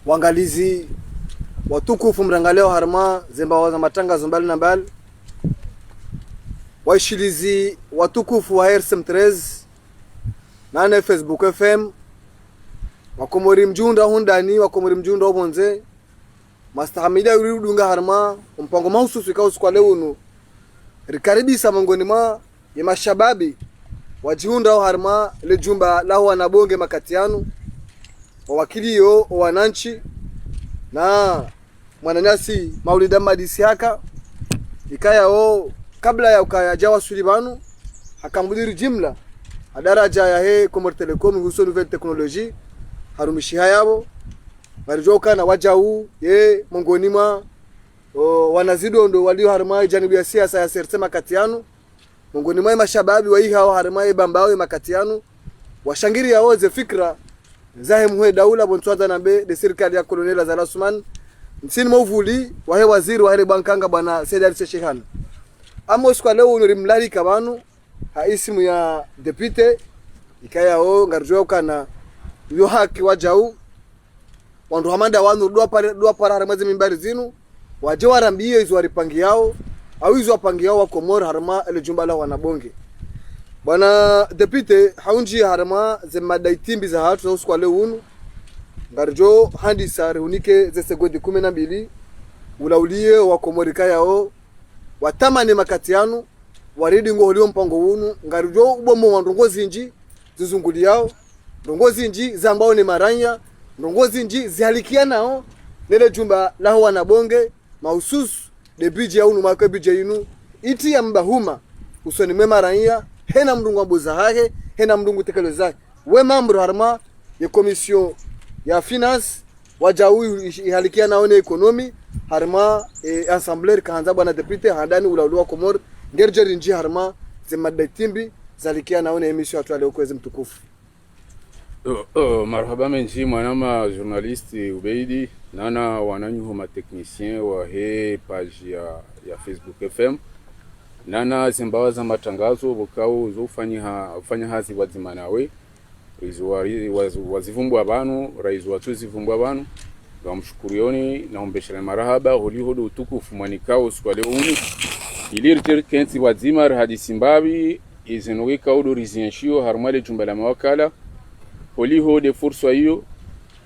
wangalizi watukufu mrangaleo harma zemba waza matangazo mbali na mbali, waishilizi watukufu wa RSM 13 na Facebook FM, wakomori mjunda hundani, wakomori mjunda obonze mastahamilia yurudunga harma mpango mahususu ikausu kwa leo unu rikaribisa mongoni ma ya mashababi wajihunda harma le jumba lao wanabonge makatianu wawakilio wananchi na mwananyasi Maulida Madisi haka ikaya kabla ya ukayajawa sulibanu hakamudiri jimla adaraja ya he Comor Telecom huso nouvelle technologie harumishi hayabo marijoka na wajau ye mongoni ma wanazido ndo walio harma janibu ya siasa ya sersema katianu mongoni ma mashababi wa hao harma bambawe makatianu washangiri ya oze fikra zahe muhe daula bontwaza nambe de serikali ya Colonel Azala Usman nsini movuli wahe waziri wahe bankanga bwana Said Ali Sheikhan amos kwa leo unorimlali kabanu haisimu ya depute ikaya ngarjo kana yo haki wajau wandu hamanda wanu dua para haramazi mimbari zinu waje warambie izo waripangi yao au izo wapangi yao wa Komoro harama ile jumba la wanabonge bwana depute haunji harama zemada itimbi za hatu na kwa leo unu ngarjo handi sare unike ze segondi 12 ulaulie wa Komorika yao watamane makatianu waridi ngolio mpango unu ngarjo ubomo wa ndongozi nji zizunguli yao ndongozi nji zambao ni maranya ndongozi nji zihalikia nao nile jumba la wanabonge mahususu de budget ya unu makwe budget inu iti ya mbahuma usoni mwema raia hena mdungu ambuza hake hena mdungu tekelo zake we mambo harma ya commission ya finance wajau ihalikia naone economy harma assembler kaanza bwana depute handani ulaulwa Komor ngerjeri nji harma zemada timbi zalikia naone emission atwale ukweze mtukufu. Marhaba menji mwanama journaliste Ubeidi nana wananyuho ma technicien wa he page ya Facebook FM nana zimbawaza matangazo bukao ufanya hazi wazimanawe wazivumbwa abantu raizu watuzivumbwa abantu bamshukurioni na ombeshana marahaba holihodo utukufu mwanikao swale uni ilirtir kenzi wazimar hadisimbabi izinoweka odo rizienshio harmale jumbala mawakala holihodo fursa hiyo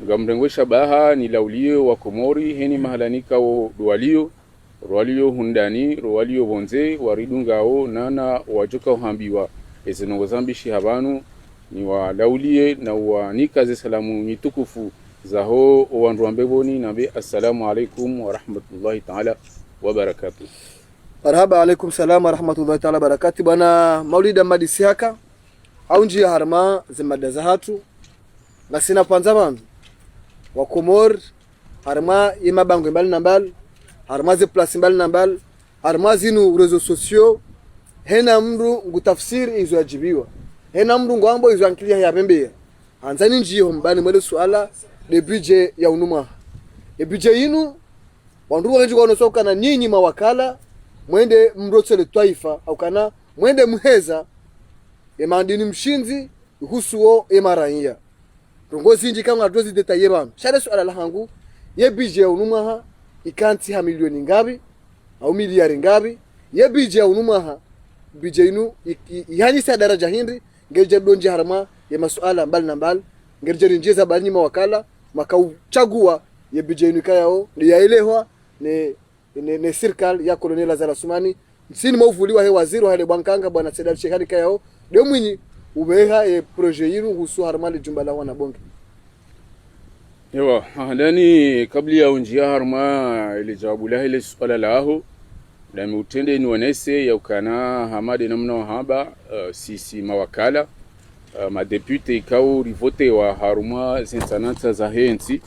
ngamrengwesha baha ni laulio wa Komori heni mahalanika o Rwalio hundani Rwalio bonze waridungao nana wajoka uhambiwa ezenongozambishi habanu ni wa laulie na wa nikaze salamu nitukufu zaho wandu wambeboni nabe assalamu alaikum wa rahmatullahi ta'ala wa barakatuh. Marhaba alaikum salam wa rahmatullahi ta'ala barakatuh. Bwana Maulida Madisi haka haunji harma zemada za hatu na sina panzaman wa Komor harma yema bango mbali na mbali harma ze place mbali na mbali harma zinu rezo sociaux hena mru ngutafsiri izo ajibiwa hena mru ngwambo izo ankilia ya pembe anzani njiyo mbani mwele suala de budget ya unuma budget yinu wandu wanji kwa nosoka na nyinyi mawakala mwende mrotsele taifa au kana mwende muheza mandini mshinzi husuo maranya rongozi nji kama adozi detaye bana shale suala la hangu ye budget ya unuma ha ikanti ha milioni ngabi au miliari ngabi ye budget ya unuma ha budget inu yani sa daraja hindi ngeje donji harama ya masuala mbali na mbali ngeje njeza bani mawakala makauchagua ye budget inu kayao ni yaelehwa ne serikali ya Colonel Azala Usman nsini mauvuliwa he waziri wa bankanga bwana Said Ali Sheikhan kayao ndio mwinyi ubeha projet yinu husu harama le jumba la wanabonge. Ewa ndani kabla ya unjia harma ile jawabu la ile swala lao na mutende ni wanese ya ukana hamade namna haba sisi mawakala madepute ikao rivote wa haruma zinsanata za hensi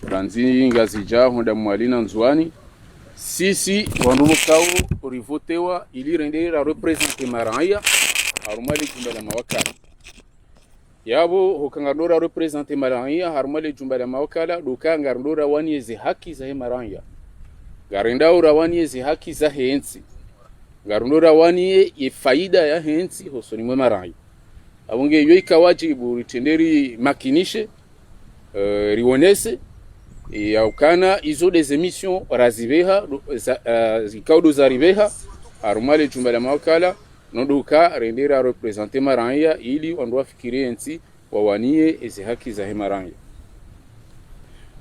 ranzi ngazija honda mwalina nzwani sisi wandumu kao rivotewa ili rendera represente maraya haruma le jumba la mawakala yabo hokangardora represente maraya haruma le jumba la mawakala dokangardora wanieze haki za maraya garindao wanieze haki za hensi garindora waniye faida ya hensi hosoni mwe maraya abunge yoika wajibu ritenderi makinishe rionese ya ukana izo des émissions razibeha zikaudo zaribeha harumale jumba la mawakala noduka rendera representer maranya ili wandu fikirie nsi wawanie ezi haki za maranya.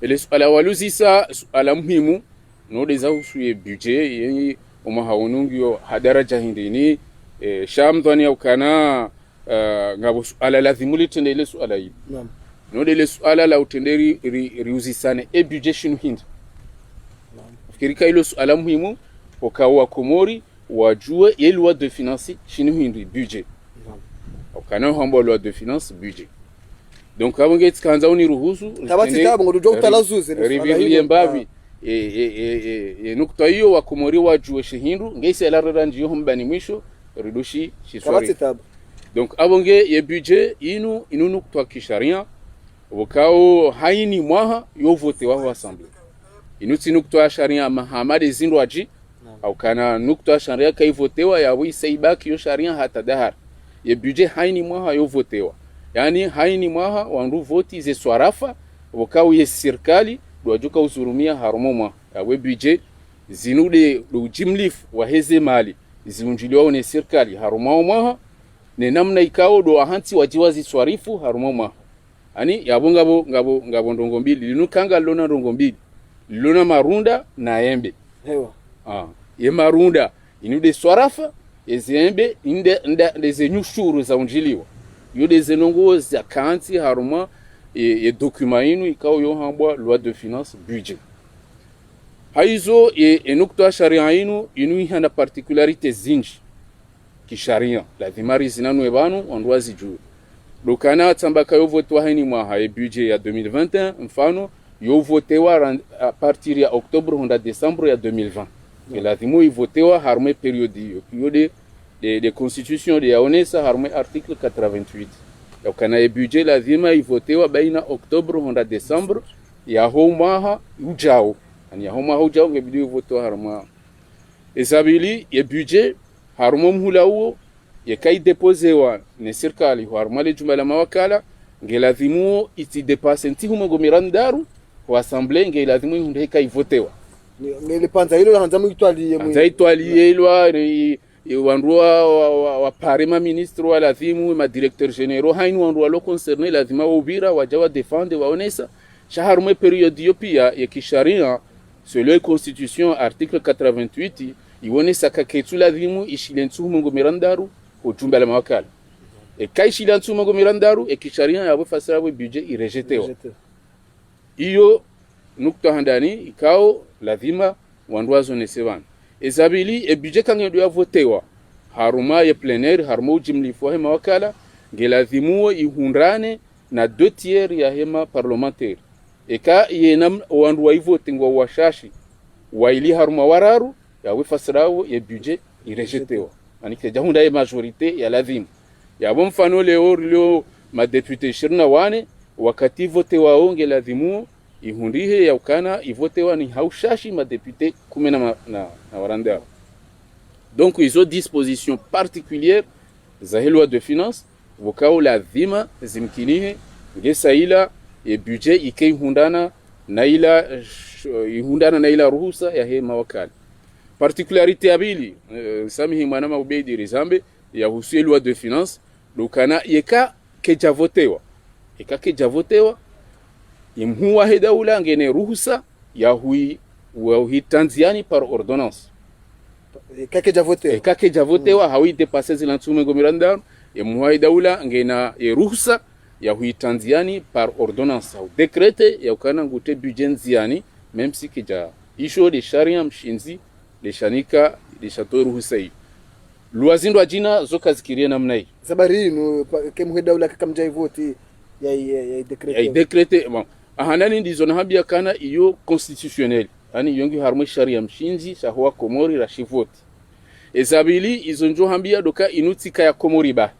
Ele suala waluzisa suala muhimu node za usuye budget yenye umahaunungio hadaraja hindini shamdhani au kana ngabo suala lazimu litende ile suala hili. Naam. Node ile suala la utenderi riuzisane budget shinu hindi. Naam. Fikirika ilo suala muhimu wakawa Komori wajue ye loi de finance shinu hindi budget. Naam. Au kana hambo loi de finance budget. Donc abonge tkanza uniruhusu tabati tabo ngo dokta lazuze rivivie mbavi nukta hiyo wa Komori wajue shihindu ngese la ranji hombani mwisho ridushi shiswari. Tabati tabo. Donc abonge ye budget inu nukta kisharia wakao haini mwaha yo vote wa assemblée. Inuti nukta sharia mahamade zindwaji au kana nukta sharia kai votewa ya wi saibaki yo sharia hata dahar. Ye budget haini mwaha yo votewa. Yani haini mwaha wandu voti ze swarafa wakao ye serikali dojuka uzurumia harumoma yawe budget zinude do jimlif wa heze mali ziunjiliwa ne serikali harumoma mwaha ne namna ikao do ahanti wajiwazi swarifu harumoma. Ani yabonga ngabo ndongo mbili linukanga lona ndongo mbili lona marunda na embe Hewa. Ye marunda inude swarafa ezembe inde zenyushuru za unjiliwa yo dezenongo za kanti haruma ye document inu ikao yo hambwa loi de finance budget haizo nukta sharia inu ihana particularité zinji ki sharia la vimari zinanu ebanu ondwazi juu dokana tambaka yo vote wa haini mwa ha budget ya 2021 mfano yo vote wa a partir ya octobre honda décembre ya 2020 et la vimo vote wa harme période de constitution de yaonesa harme article 88 dokana budget la vima vote wa baina octobre honda décembre ya homa ujao ani ya homa ujao ngebidi vote wa harma esabili ye budget harmo mhula uo ye kai deposewa ne serikali harmale jumba la mawakala ngelazimu iti dépasse ntihumo gomirandaru wa assemblée ngelazimu hunde kai votewa Ngeli panza hilo hanzamu itwaliye mwe. Hanza itwaliye ilwa wandua wa parema ministre wa lazimu ma directeur généraux hainu wandua lo concerné lazima ubira wajawa défendre waonesa shaharme période yopia ya kisharia selon constitution article 88 iwonesa kaketu lazimu ishilentu mungu mirandaru ujumba la mawakala kai shilentu mungu mirandaru kisharia yabo fasara we budget irejetewa iyo nukta handani ikao lazima wandwazo nesevan ezabili budget kange do votewa haruma ye plenaire haruma ujimlifu hema wakala ngelazimu ihundrane na 2/3 ya hema parlementaire eka yenam wandwa ivote ngwa washashi waili haruma wararu ya wefasrawo ye budget irejetewa anike jahunda ye majorité ya lazima ya bomfano leo ma député 21 wakati vote waonge lazimu ihundihe ya ukana ivotewa ni haushashi ma député 10 na waranda. Donc izo disposition particulière za loi de finance vokao lazima zimkinihe ngesaila e budget ikihundana na ila ruhusa ya hema wakala. Particularité abili samihi mwana maubedi rizambe ya husu loi de finance dokana yeka kejavotewa yemhuwa hedaula ngene ruhusa ya hui tanziani par ordonnance kake javotewa hawi dépasser zilantume gomiranda yemhuwa hedaula ngena ruhusa ya hui tanziani par ordonnance au décrété ya ukana ngute budget nziani même si kija isho de sharia mshinzi de shanika de chateau ruhusa hii luazindo ajina zoka zikirie namna hii sabari no kemhedaula kakamjai vote ya décrété ya décrété bon ahanani ndizo na habia kana iyo constitutionnel yani yongi harmo sharia mshinzi shahwa Komori la shivoti ezabili izo njo hambia doka inutika ya Komori ba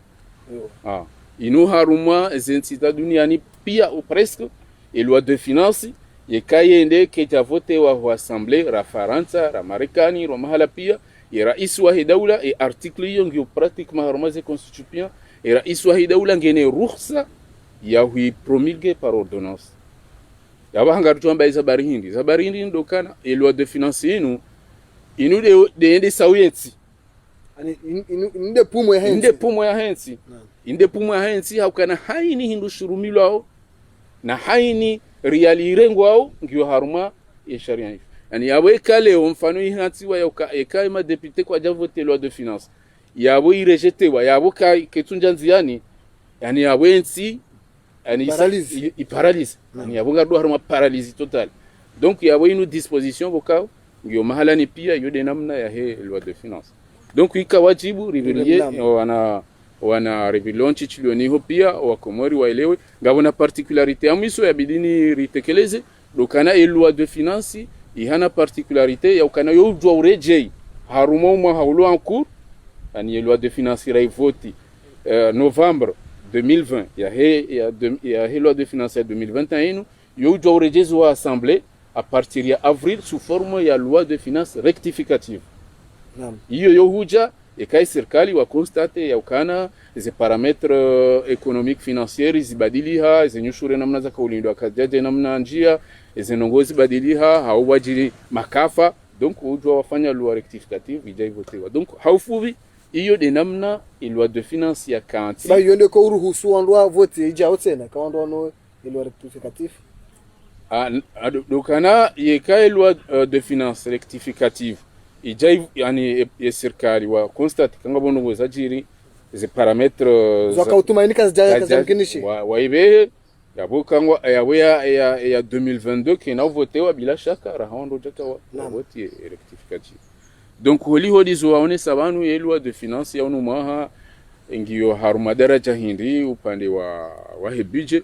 inu haruma zentita duniani pia ou presque et loi de finance ye kayende keja vote wa assemblée ra Faransa ra Marekani ro mahala pia ye rais wa hidaula et article yongi pratiquement haruma ze constitution et rais wa hidaula ngene ruhsa ya hui promulgué par ordonnance yaba hangar tuamba zabari hindi ndokana e loi de finance inu de sawetsi ani inde pumo ya hensi inde pumo ya hensi haukana haini hindu shurumilwao na haini rialirengo au ngio haruma ya sharia hiyo yani yawe kale mfano ihanti wa yoka ma député kwa javote loi de finance yawe irejete wa yawe ka ketunja nziani yani yawe nsi yani paralyse yani yawe ngado haruma paralyse totale donc yawe inu disposition bokao ngio mahala ni pia yode namna ya he loi de finance donc ikawajibu rivilie wana revilon chichilioni ho pia wakomori waelewe ngabona particularité amiso ya bidini ritekeleze dokana e loi de finance ihana particularité ya ukana yo dwa urejei haruma uma haulo en cours ani loi de finance ira voti novembre 2020 ya he loi de finance 2021 yo dwa urejezi wa assemblée à partir ya avril sous forme ya loi de finance rectificative hiyo yo huja ekai serikali wa constate ya ukana ze parametres économiques financiers zibadiliha zenyushure namna za kaulindwa kajaje namna njia zenongozi badiliha hauwajiri makafa donc ujwa wafanya loi rectificative ijaivotewa donc haufuvi hiyo de namna loi de finance ya kanti ba yonde ko uruhusu wandwa vote ijao tena ka wandwa no loi rectificative dokana yekai loi de finance rectificative ijai yani serikali wa constate kanga bono zajiri ze parametres za kautumainika zajanginishi waibe yabukangwa yawe ya 2022 kina votewa bila shaka rahondo jaka wa vote rectificative donc holi zo waone sabanu ya loi de finance ya unumaha ngio haruma daraja hindi upande wa he budget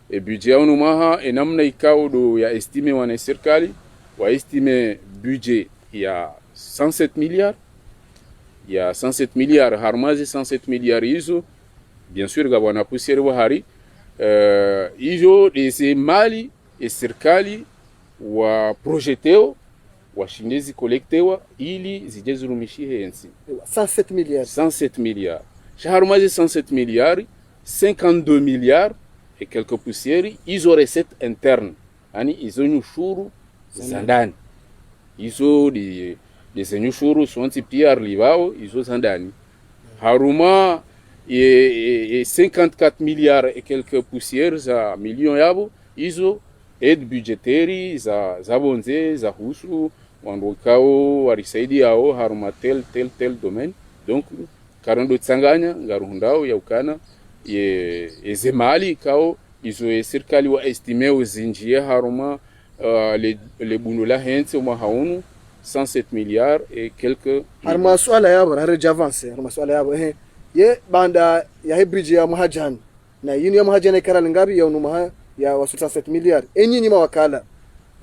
e budget ya unumaha enamna ikao do ya estime wana serikali wa estime budget ya 107 milliards. Il y a 107 milliards, harmazi 107 milliards izo. Bien sûr, gabwana poussière wahari. Izo dese mali e serikali wa projeteo wa shinezi kolektewa ili zijezurumishihe ensi. 107 milliards. 107 milliards. Harmazi 107 milliards, 52 milliards et quelques poussières izo recettes internes. Ani izo nyushuru zandani. Izo de senyushuru sonti pia libao izo zandani haruma et 54 milliards et quelques poussières za millions yabo izo aide budgétaire za bonze za husu wandokao warisaidi yao haruma tel domaine donc karando tsanganya ngaruhundao ya ukana ezemali kao izo serikali wa estime uzinjie haruma les bunula hense uma haunu 107 milliards et quelques harma swala yabo hareja avance harma swala yabo ye banda ya hebridge ya muhajan na yini ya muhajan ikara ngabi ya unuma ya 107 milliards enyinyi mawakala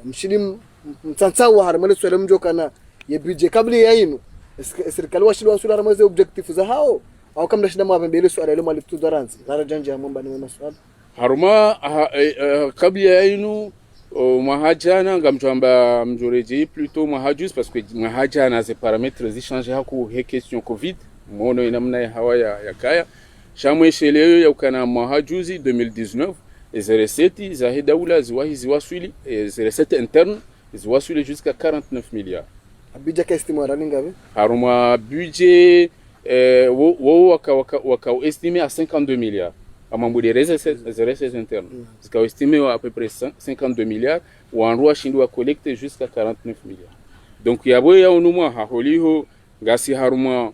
mshili mtantsawa harma swala mjokana ye bridge kabli ya yinu serikali washili wasula harma ze objectif za hao au kama shida mabembele swala ile mali tudaranzi harajanja mamba ni maswala haruma kabli ya yinu mahajana ngamtwamba mjoreji plutôt mahajus parce que mahajana ces paramètres échangés haku he question covid mono inamna hawa ya kaya shamwe sheleyo ya ukana mahajuzi 2019 les recettes za hidaula ziwaswili les recettes internes ziwaswili jusqu'à 49 milliards abija kestimo raningabe haruma budget wo waka estimé à 52 milliards à mambo des recettes internes. C'est estimé à peu près 52 milliards ou en roi chinois collecté jusqu'à 49 milliards. Donc il y a beau unuma holiho gasi haruma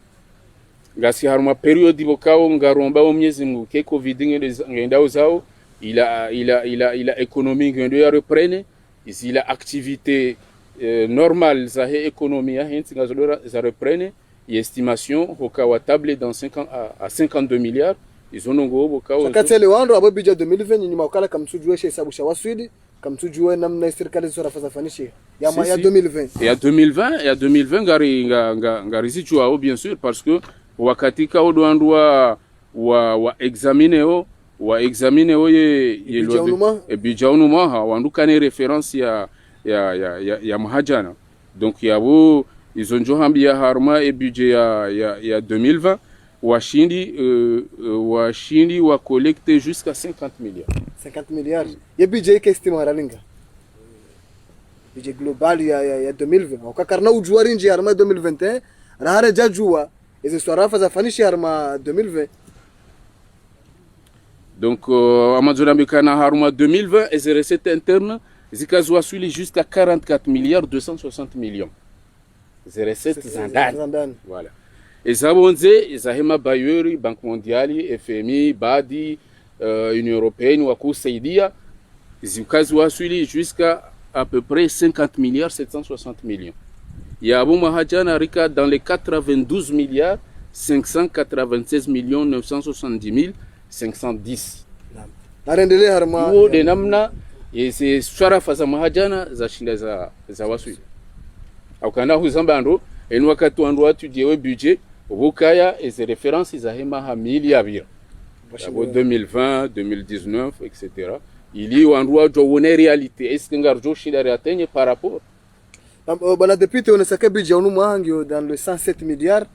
période bokao ngaromba omyezi mu ke covid ngenda uzao il a économie ngendo ya reprendre il a activité normale za économie ya hinti ngazodora za reprendre estimation hokawa table dans 50 à 52 milliards. Izonongo bokao sakatele wando abo bija 2020 nyuma ukala kamsujue hesabu sha waswidi kamsujue namna serikali zora fazafanishi ya 2020 ya 2020 ngari zichwa bien sûr parce que wakati ka odwandwa wa examiner ye bija unuma ha wanduka ne référence ya mahajana donc yabo izonjo hambia harma e budget ya 2020 washindi wa collecte jusqu'à 50 milliards. 50 milliards. Ye budget ke estimo haralinga. budget global ya 2020 wakakarna ujuari nje harma 2021 rahare jajua hizo swarafa za fanishi harma 2020. Donc amazonambikana harma 2020 et les recettes internes zikazwa swili jusqu'à 44 milliards 260 millions. Les recettes zandani. Voilà. Ezabonze zahema bayuri Banque mondiale, FMI, BADI, Union européenne wakusaidia zikazwa swili jusqu'à à peu près 50 milliards 760 millions. Yabo mahajana rika dans les 92 milliards 596 millions 970 510. Narendele harma huo de namna yese swarafa za mahajana za shinda za waswi au kana huzambando enu wakati wandu watu diewe budget ubukaya eze references za hema ha miliabira pour 2020 2019 etc. ili wandu watu wone realite est ngarjo shinda reatenye par rapport bana député on saka budget onu mwangio dans le 107 milliards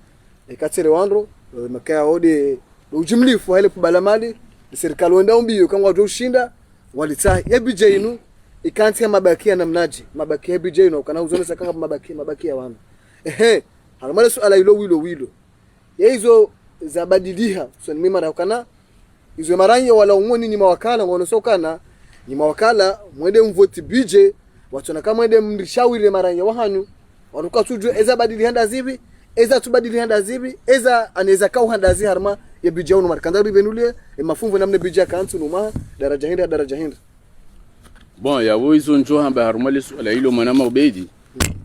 et katsere wandro makaya ode ujumlifu hele kubala mali serikali wenda umbio kama watu ushinda walita ya budget inu ikanti ya mabakia na mnaji mabakia ya budget inu kana uzone saka mabakia wana halamale suala hilo wilo ya hizo za badiliha so ni mimara kana hizo maranya wala umoni ni mawakala ngonosokana ni mawakala mwende mvoti budget watu na kama mwende mrishawire maranya wahanyu waruka tuju eza badili handa zibi eza tubadili handa zibi eza aneza kau handa zi harma ya budget unu markanda ribenulie mafumbo namne budget kantu numa daraja hinda. Bon ya hizo njo hamba harma suala hilo manama ubedi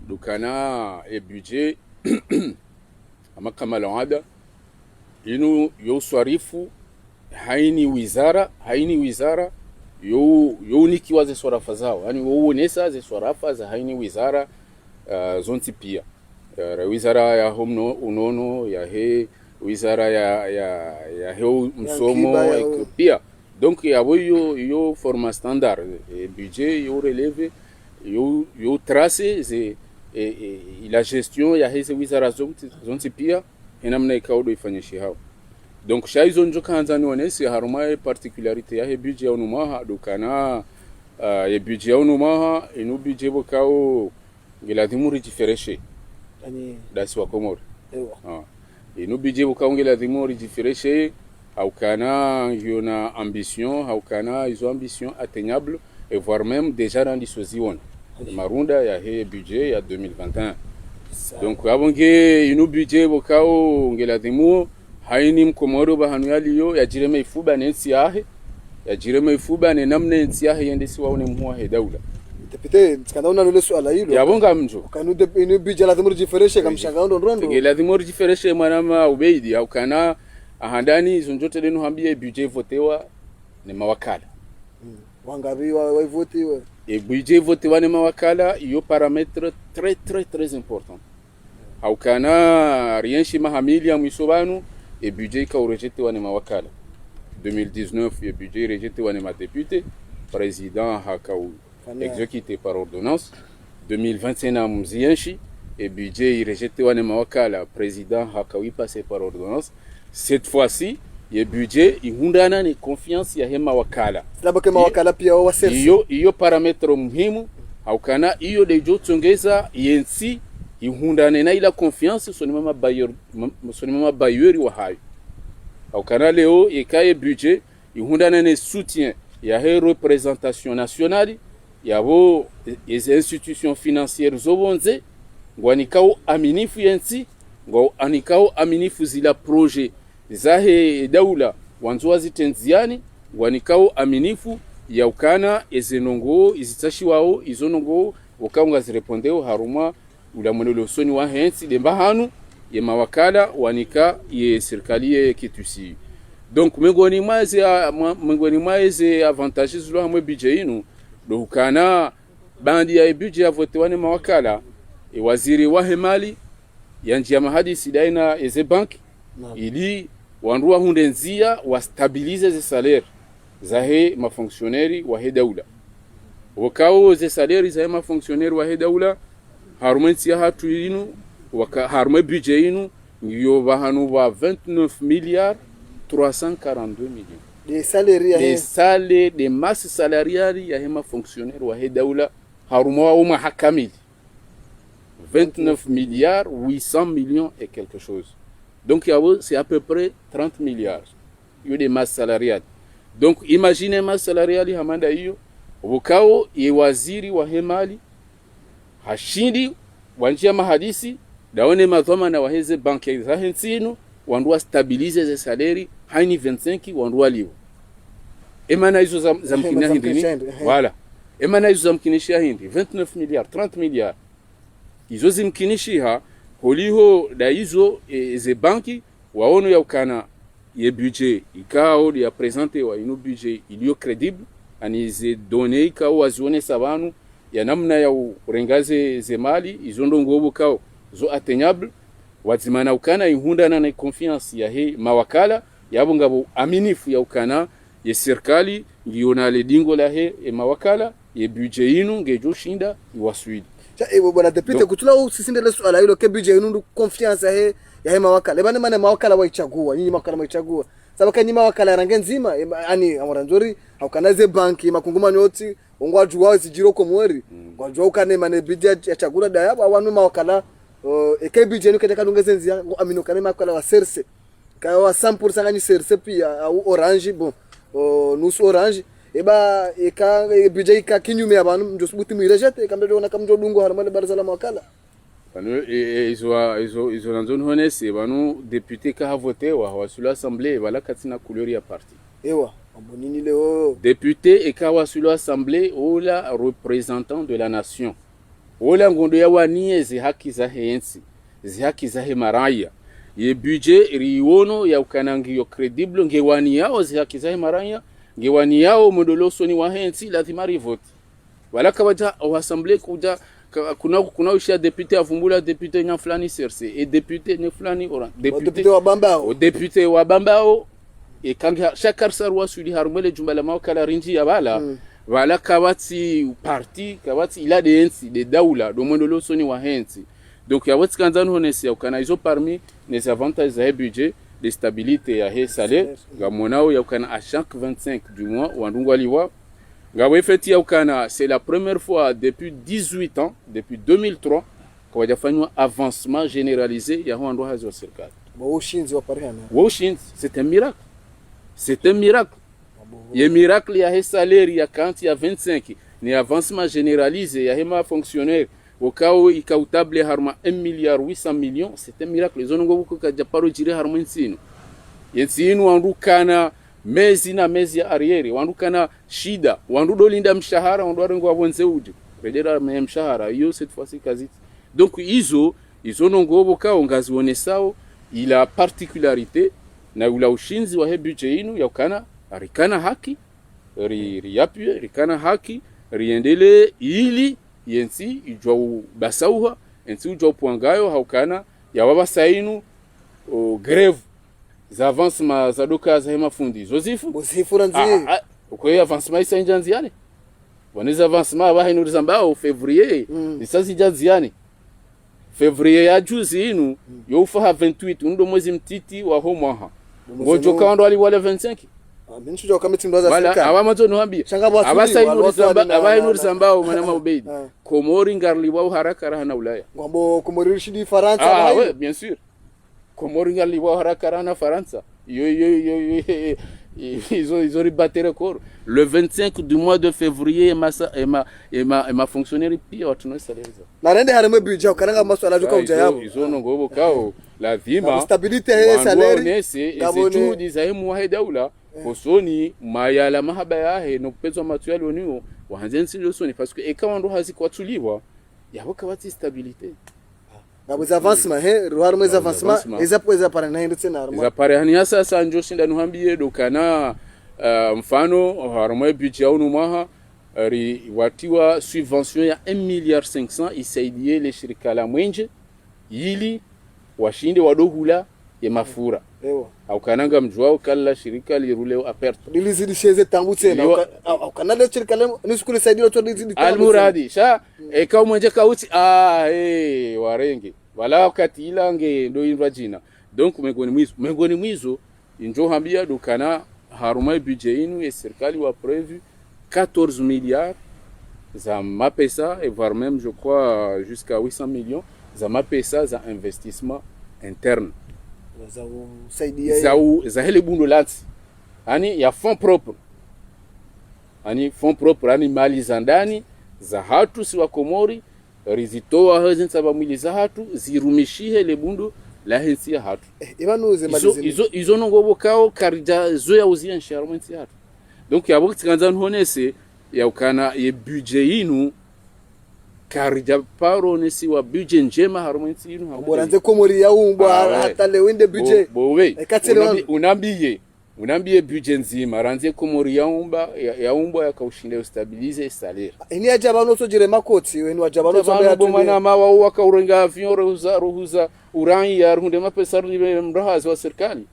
dukana e budget ama kama laada inu yo swarifu haini wizara yo nikiwa ze swarafa zao yani uonesa ze swarafa za haini wizara zonti pia wizara ya home unono ya he wizara ya he msomo pia donc ya yo forma standard budget yo releve yo trace ze la gestion ya hizi wizara zonti pia enamna ikaudo ifanyishi hao donc shaizo njo kanza nionesi haruma particularité ya he budget ya unumaha dukana ya budget ya unumaha inu budget bokao ngelazimu rijifereshe yani dasi wa Komoro inu budget bokao ngelazimu rijifereshe au kana yona ambition au kana izo ambition atteignable et voire même déjà dans disposition marunda ya he budget ya 2021. Donc abonge inu budget bokao ngelazimu haini mkomoro bahanu yaliyo ya jireme ifuba nensi yahe ya jireme ifuba ne namne nensi yahe yende si waone muwa he daula député tsikanaona nule swala hilo yabonga mjo kanu inu budget lazima rijifereshe kamshanga ndondo lazima rijifereshe manama ubeidi au kana ahandani zonjote lenu hambie budget votewa ne mawakala wangabi wa votiwa et budget votewa ne mawakala iyo paramètre très important au kana rien shima hamilia mwisobanu et budget ka rejeté wane mawakala 2019 et budget rejeté wane ma député président hakau exécuté par ordonnance 2021 na mzienshi et budget rejeté wane mawakala président hakau passé par ordonnance. Cette fois-ci ye budget ihundana ni confiance ya hema wakala labda mawakala pia wasersi iyo parametro muhimu au kana iyo de jotongeza yensi ihundane na ila confiance sonima bayuri wa hayo au kana leo ekaye budget ihundane ne soutien ya he représentation nationale yabo les institutions financières zobonze ngwanikao aminifu yensi ngo anikao aminifu zila projet zahe daula wanzoa zitenziani ngwanikao aminifu ya ukana ezenongo izitashi wao izonongo ukaunga zirepondeo haruma ula mwenelo soni wa hensi demba hanu ye mawakala wanika ye serikali ye kitusi. Donc mengoni mwaeze avantages zilo hamwe budget inu do ukana bandi ya budget ya vote wane mawakala e waziri wa hemali yanji ya mahadisi daina eze bank ili wanrua hundenzia wa stabilize ze salaire zahe mafonctionnaire wa he daula wakao ze salaire zahe mafonctionnaire wa he daula harumensi ya hatu inu waka harume budget inu ngiyo bahanu wa 29 milliards 342 millions des salaires des salaires des masses salariales ya hema fonctionnaire wa he daula haruma uma hakamili 29 milliards 800 millions et quelque chose. Donc c'est à peu près 30 milliards. Il y a des masses salariales. Donc imaginez masse salariale hamanda hiyo ukao ye waziri wa hemali hashindi wanjia mahadisi daone mazoma na waheze banki za hensinu wandua stabilize ze saleri haini 25 wandua liwo emana hizo za mkina hindi ni wala emana hizo za mkinishia hindi 29 milliards 30 milliards hizo zimkinishia holiho da hizo ze banki waono ya ukana ye budget ikao ya presente wa ino budget iliyo credible anize donne ikao wazione sabanu ya namna ya urengaze zemali izondo ngobo kao zo atteignable wazimana ukana ihunda na confiance ya he mawakala yabo ngabo aminifu ya ukana ye serikali ngiona le dingo la he e mawakala ye budget inu ngejo shinda iwaswidi cha ebo bwana deputy kutula usisindele swala hilo ke budget inu confiance ya he mawakala bana maana mawakala waichagua nyinyi mawakala waichagua sababu nyinyi mawakala range nzima yani amoranzori haukanaze banki makungumano yoti ongwajua zijiro komweri ngwajua ukane mane budget ya chagula dayabo awanu mawakala ekebije ni katika lungezenzia amino kane mawakala wa serse ka wa 100% ngani serse pia au orange bon nusu orange eba eka budget ka kinyume abantu njosubuti mwirejete kambe na kamjo dungo harmale barzala mawakala banu izo nanzoni honese banu député ka voté wa sur l'assemblée wala katina couleur ya parti ewa abonini leo député ekawa sur l'assemblée ola représentant de la nation ola ngondo ya wani zi haki za hensi zi haki za maraya ye budget riwono ya ukanangi yo credible ngewani yao zi haki za maraya ngewani yao modoloso ni wa hensi lazima rivote wala kawaja wa assemblée kuja kuna ushia député avumbula député nya fulani serse et député ne fulani ora député wa bambao député wa bambao e kanga shakar sarwa sudi harmele jumbala mawakala rinji ya bala wala kawati parti kawati ila de hensi de daula do mondolo soni wa hensi donc ya wati kanzano honesi ukana izo parmi les avantages za budget de stabilité ya he salaire ngamonao ya ukana à chaque 25 du mois wandungu aliwa ngawe feti ya ukana c'est la première fois depuis 18 ans depuis 2003 kwa wajafanywa avancement généralisé ya hondo hazo serikali ushinzi wa parihana ushinzi c'est un miracle. C'est un miracle. Il y a un miracle, il y a un salaire, il y a quand il y a 25, il y a avancement généralisé, il y a un fonctionnaire. Au cas où il y a table 1 milliard 800 millions, c'est un miracle. Les zones où il y a pas de harma insino. Insino wandu kana mezi na mezi arrière, wandu kana shida, wandu dolinda mshahara, wandu warengo wabonze uji. Redera mshahara, yo cette fois-ci kaziti. Donc izo nongo kao ngazi wonesao, il a particularité na ula ushinzi wa he budget inu ya ukana rikana haki riyapye rikana haki riendele ili yensi ijwa basauha yensi ijwa puangayo haukana ya waba sainu greve za avancement za doka za hema fundi zozifu ranzi ukwe avancement isa injanziane waneza avancement wa hinu rizambao février isazi janziane février ya juzi inu yofa 28 ndo mwezi mtiti wa homwaha ngojo kando ali wale 25 minchuja kamiti ndo za serikali wala awamazo noambia abainuri sambao manama ubeidi komori ngarli wao haraka rahana ulaya ngombo komori shidi faransa ouais bien sûr komori ngarli wao haraka rahana faransa yo ils ont ribatté record le 25 du mois de février ma fonctionnaire pia watu no salaire na rende harame budget ukaranga maswala joka ujayabo izo ngobo kao lazima stabilité ya salaire nese juhudi za hemu wa daula kosoni mayala mahaba yahe no kupezwa matuali onio wahanzensi losoni parce que ekawa ndo hazi kwatuliwa yabo kawati stabilité ngabo za avancement ruharo mweza avancement eza para na hindo tena za para hani hasa sanjo shinda nuhambie dokana mfano harmo budget ya unu maha watiwa subvention ya 1 milliard 500 isaidie le shirika la mwenje ili washinde wadohula ya mafura au kananga mjwao kala shirika liruleo aperto dilizidi sheze tambu tena au kanale shirika lemo nisikule saidio to dilizidi almuradi sha eka mwenje kauti warenge wala wakati ilange ndo invajina donc mengoni mwizo injo hambia dukana haruma budget inu ya serikali wa prévu 14 milliards za mapesa et voire même je crois jusqu'à 800 millions za mapesa za investissement interne za hele bundo lati ani ya fond propre ani fond propre ani mali za ndani za hatu si wa Komori rizitoa hazi nsaba mwili za hatu zirumishihe le bundo la hensi ya hatu izo nongobo kao karija zoya uzia nsharmenti hatu donc yabo tikanza nhonese ya ukana ye budget yinu karija paro nesi wa budget njema harmenti yinu boranze Komori ya umbo hata le winde budget unambiye budget nzima ranze Komori ya umbo yakaushinda stabilize salaire ini ajabano so jire makoti wenu ajabano so ya bomana mawa wakaurenga avion ruhuza urangi ya runde mapesa runde mrahazi wa serikali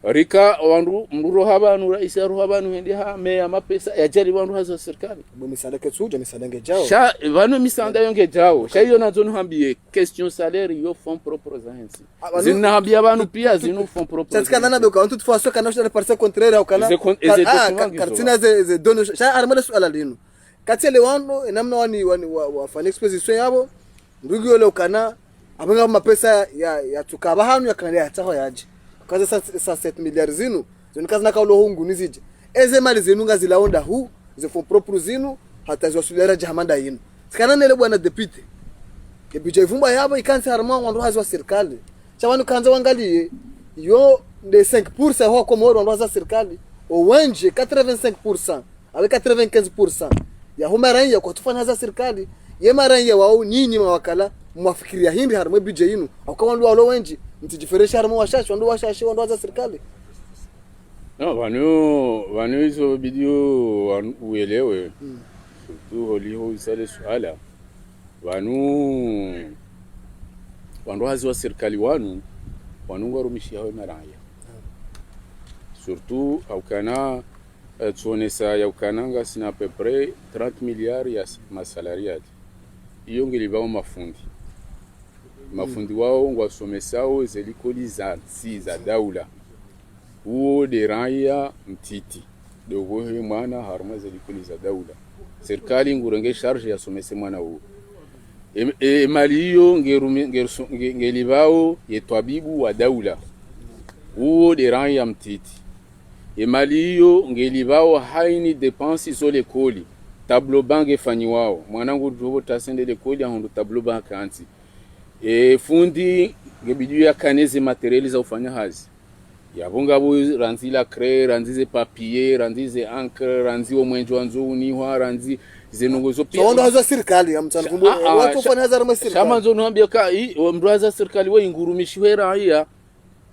rika wandu mruro habanu rais ya habanu hende ha meya mapesa ya jali wandu hazo serikali bo misanda ketsuja misanda ngejao sha vano misanda yonge jao sha hiyo nazo nuhambiye question salaire yo fond propre za hensi zina hambia banu pia zinu fond propre tsatka nana be ko toute fois kana shara parça contraire au kana kartina ze dono sha armala suala linu katele wano namna wani wa fan exposition yabo ndugu yole ukana abanga mapesa ya tukaba hanu ya kana ya taho yaje kaza sa 7 milliards zinu kaza nakaulo hungu nizije eze mali zinu ngazilaonda hu ze fond propre zinu hata ziwasulera jahamanda yinu sikana nele bwana deputy ke budget vumba yabo ikansi harma wandu hazi wa serikali chabanu kanza wangalie yo de 5% ho Komoro wandu hazi wa serikali o wanje 85% avec 95% ya humaranya kwa tufanya hazi wa serikali ye maranya wao nyinyi mawakala mwafikiria hindi harma budget yinu au wandu walo wanje mtijiferesha harma washashi wandu washashi wandu hazi wa serikali no vanu hizo video uelewe surtout holiho isale swala wandu hazi wa serikali wanu warumishia hawe maraya surtout aukana tuonesa ya ukananga sina à peu près 30 milliards ya masalariati iyo ngelibao mafundi wao ngwasomesao zelikoli za daula uo de raya mtiti dogo he mwana harma zelikoli za daula serikali ngurenge charge ya somese mwana uo mali hiyo ngelibao yetwabibu wa daula uo de raya mtiti mali hiyo ngelibao haini depense zo lekoli tableau bank fanyiwao mwanangu jobo tasende lekoli ahondo tableau bank kanti fundi ngebidu ya kaneze materiali za ufanya hazi yabonga bo ranzi la craie ranzi papier ranzi encre ranzi omwenjo anzo unihwa ranzi zenongozo pia so ndo serikali amtsankumbu watu fanya hazara ma serikali kama nzo noambia ka mndu haza serikali we ingurumishwe raia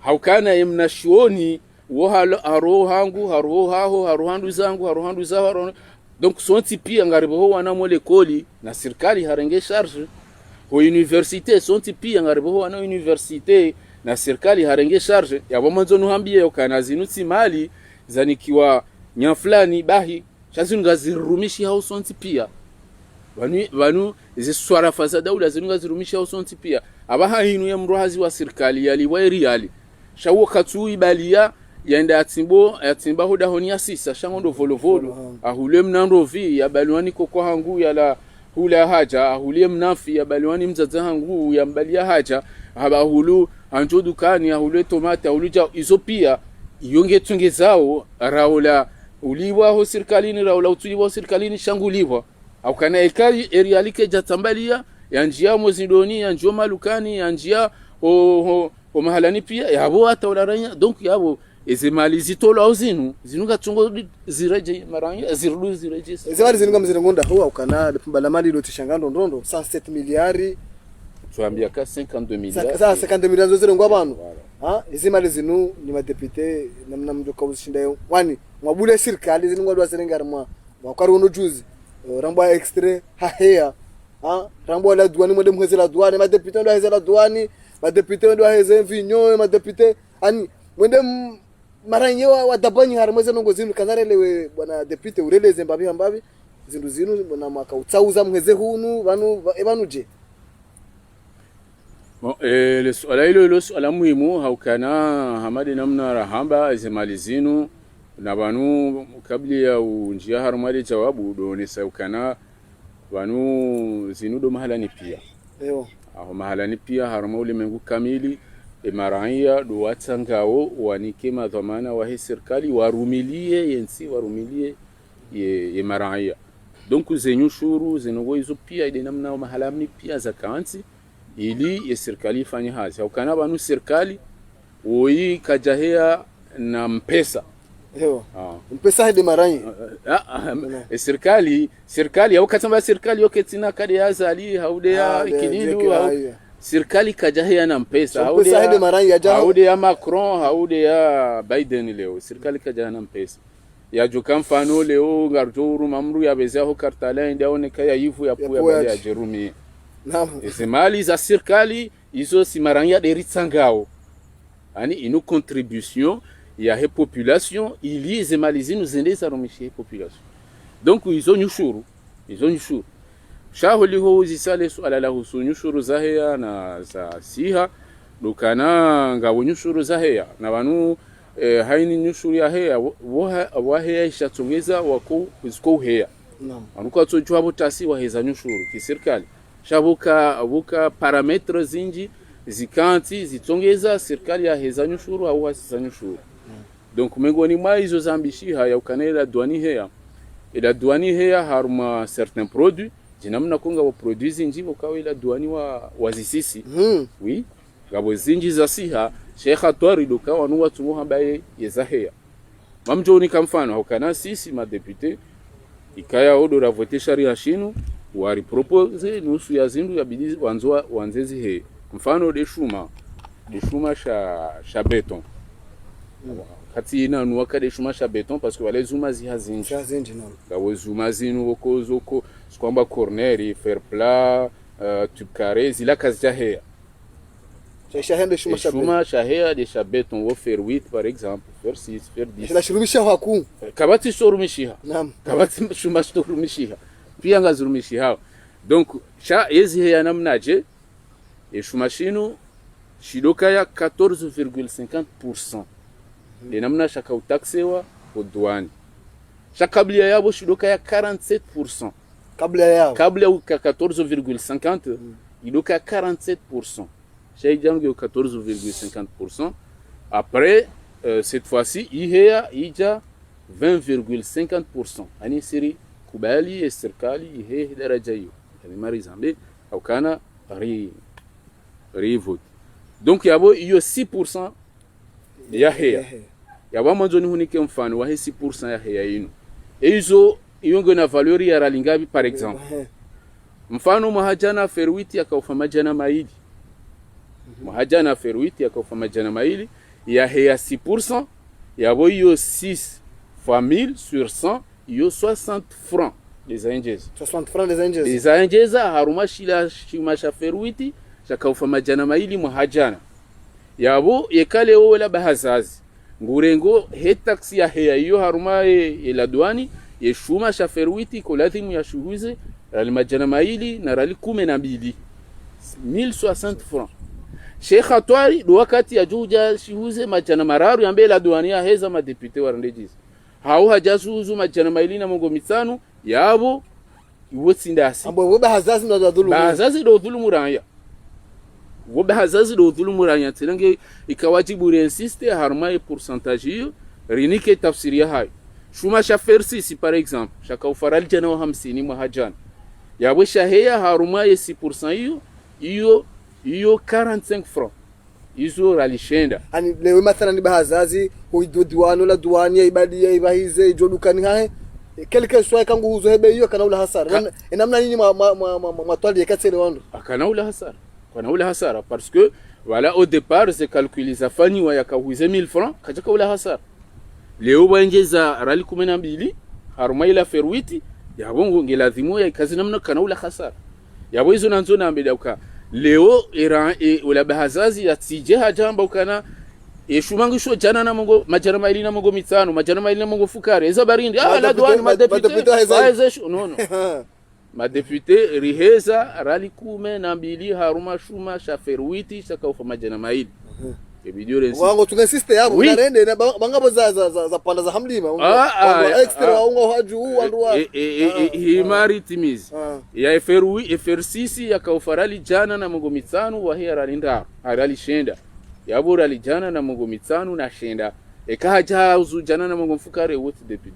haukana yemnashioni wo haro hangu haro haho haro handu zangu haro handu zaho donc sonti pia ngaribo wana mole koli na serikali harenge charge ho université sonti pia ngaribo wana université na serikali harenge charge ya bomanzo nuhambie ukana zinuti mali zanikiwa nyaflani bahi shazinu ngazirumishi hao sonti pia vanu ziswara faza daula zinu ngazirumishi hao sonti pia abaha hinu ya mrohazi wa serikali yali wairiali shawo katui balia yaenda yatimba hoda honia sisa shangondo volovolo ahule mnando vi ya balwani koko hangu ya hula haja ahule mnafi ya balwani mzaza hangu ya mbalia haja abahulu anjo dukani ahule tomate ahuluja izo pia yonge tunge zao raula uliwa ho serikali raula utuliwa serikali shanguliwa au kana ekali erialike jatambalia ya njia mozidoni ya njoma lukani ya njia o mahalani pia yabo hata ularanya donc yabo ezemali zitolo auzinu zinuga tungo zireje maranya zirudu zireje ezemali zinuga mzirengonda huwa ukana pambala mali lotishangando ndondo 107 miliari tuambia ka 52 miliari za 52 miliari zirengwa abantu ezemali zinu ni madepite namna mjoka ushinda wani mwabule serikali zinungwa dwa serengarma wakari ono juzi rambwa extra hahea rambwa la douane mwende mweze la douane madepite ndo heze la douane madepite ndo heze vinyo madepite ani mwende maranye wa dabanyi harmeze nongo zinu kanarelewe bwana deputy ureleze mbabi zindu zinu bwana maka utsauza mweze hunu vanu je bon le swala hilo swala muhimu haukana hamadi namna rahamba ezemali zinu na banu kabla ya unjia harmali jawabu donesa ukana wanu zinudo mahalani pia aho mahalani pia haruma ulimwengu kamili emaraia do watsangao wanikema dhamana wa serikali warumilie yensi warumilie ye maraia donc zenyushuru zenogo hizo pia ide namna mahalani pia zakansi ili ye serikali ifanye hazi au kana banu serikali oi kajahea na mpesa mpesa hadi marai serikali au katamba serikali yoketina kadi yazali haude ya kininu serikali kajahea na mpesa haude ya Macron haude ya Biden leo serikali kajahea na mpesa ya joka mfano leo ngarjuru mamru ya bezia ho kartala ndio oneka yivu ya puya bali ya Jerumi ese mali za serikali izo simaranya de ritsangao ani ino contribution ya he population ili ze malizinu zendeza romishi population donc izo nyushuru shaholi ho uzisale swala la husu nyushuru zahia na za siha dukana ngabo nyushuru zahia na banu haini nyushuru ya hea wa hea ishatongeza wako uziko hea anuko atsoju abo tasi wa heza nyushuru kiserikali shabuka parametre zinji zikanti zitongeza serikali ya heza nyushuru au hasisa nyushuru donc mengoni mwa hizo zambishiha ya ukanela douani hea ila douani hea haruma certains produits jinamna konga wa produits zinji wakawa ila douani wa zisisi oui gabo zinji za siha Sheikh Atwari doka wanu watu muhambaye yezahea mamjoni kamfano hokana sisi madepute ikaya odo la voter sharia shinu wari propose nusu ya zindu ya bidi wanzezi he mfano de shuma sha beton kati ina nuwaka de shuma sha beton parce que wale zuma zihazinji non gawo zuma zinu zoko kwamba corner fer plat tube carré zila kazjahea shuma shahea de sha beton wo fer 8 par exemple fer 6 fer 10 la shirumisha haku kabati shorumishiha kabati shuma shorumishiha pia ngazurumishiha donc sha yezi hea namnaje e shuma shinu shidoka ya 14,50% de namna shaka utaxewa au douane shakablia yabo shidoka ya 47% kabla ya 14,50 idoka 47% Shayjangi au 14,50%. Après, cette fois-ci, IHEA ija 20,50%. Ani siri kubali e serikali IHEA daraja hiyo. Yani mari zambe au kana vote. Donc yabo hiyo 6% ya HEA. Yabo mwanzo ni hunike mfano wa 6% ya HEA ino. Hizo iyongo na valori ya ralingabi par exemple. Mfano mahajana ferwiti akaufa majana maili. Mahajana ferwiti yakaufa majana maili ya hea 6% yabo hiyo 6 fois 1000 sur 100 hiyo 60 francs les angels 60 francs les angels les angels haruma shimasha ferwiti yakaufa majana maili mahajana yabo yekale wala bahazazi ngurengo he taxi ya hea hiyo haruma la douani yeshuma shaferwiti kolatimu ya shuhuze rali majana maili na rali 12 1060 francs Sheikh Atwari do wakati ya juja shihuze majana mararu yambe la duania heza madepute warandejizi hao hajasuzu majana mailina mongo mitano yabo iwotindasi abo wobe hazazi ndo dhulumu hazazi do dhulumu ranya wobe hazazi do dhulumu ranya tilange ikawajibu reinsiste harma pourcentage hiyo rinike tafsiria hayo shuma shafersi si par exemple shaka ufaral jana wa 50 mahajana yabo shahea harma 6% hiyo 45 francs hizo ralishenda ani lewe mathalan ni bahazazi huidudiwano la duania ibadia ibahize jodukani hae quelque soit kangu huzo hebe hiyo kana ula hasara namna nini matwali yakatele wando kana ula hasara parce que voilà au départ c'est calculé za fani wa yakahuize 1000 francs kajaka ula hasara leo bangeza rali 12 haruma ila ferwiti yabongo ngelazimo ya kazi namna kana ula hasara yabo hizo nanzo na mbele uka leo Iran ula bahazazi ya tijeha jamba ukana shumangisho jana na mongo majana maili na mongo mitano majana maili na mongo fukare eza barindi la douane madepute haizesho no madepute riheza rali 12 haruma shuma shaferwiti shakaufa majana maili ebidio rensi wango tunasiste yabo narende na bangabo za panda za hamlima wango extra wango haju wanduwa himari timizi ya FR6 yakaufarali jana na mongo mitano wa hiya ralinda arali shenda yabo rali jana na mongo mitano na shenda ekaja uzu jana na mongo mfukare wote depuis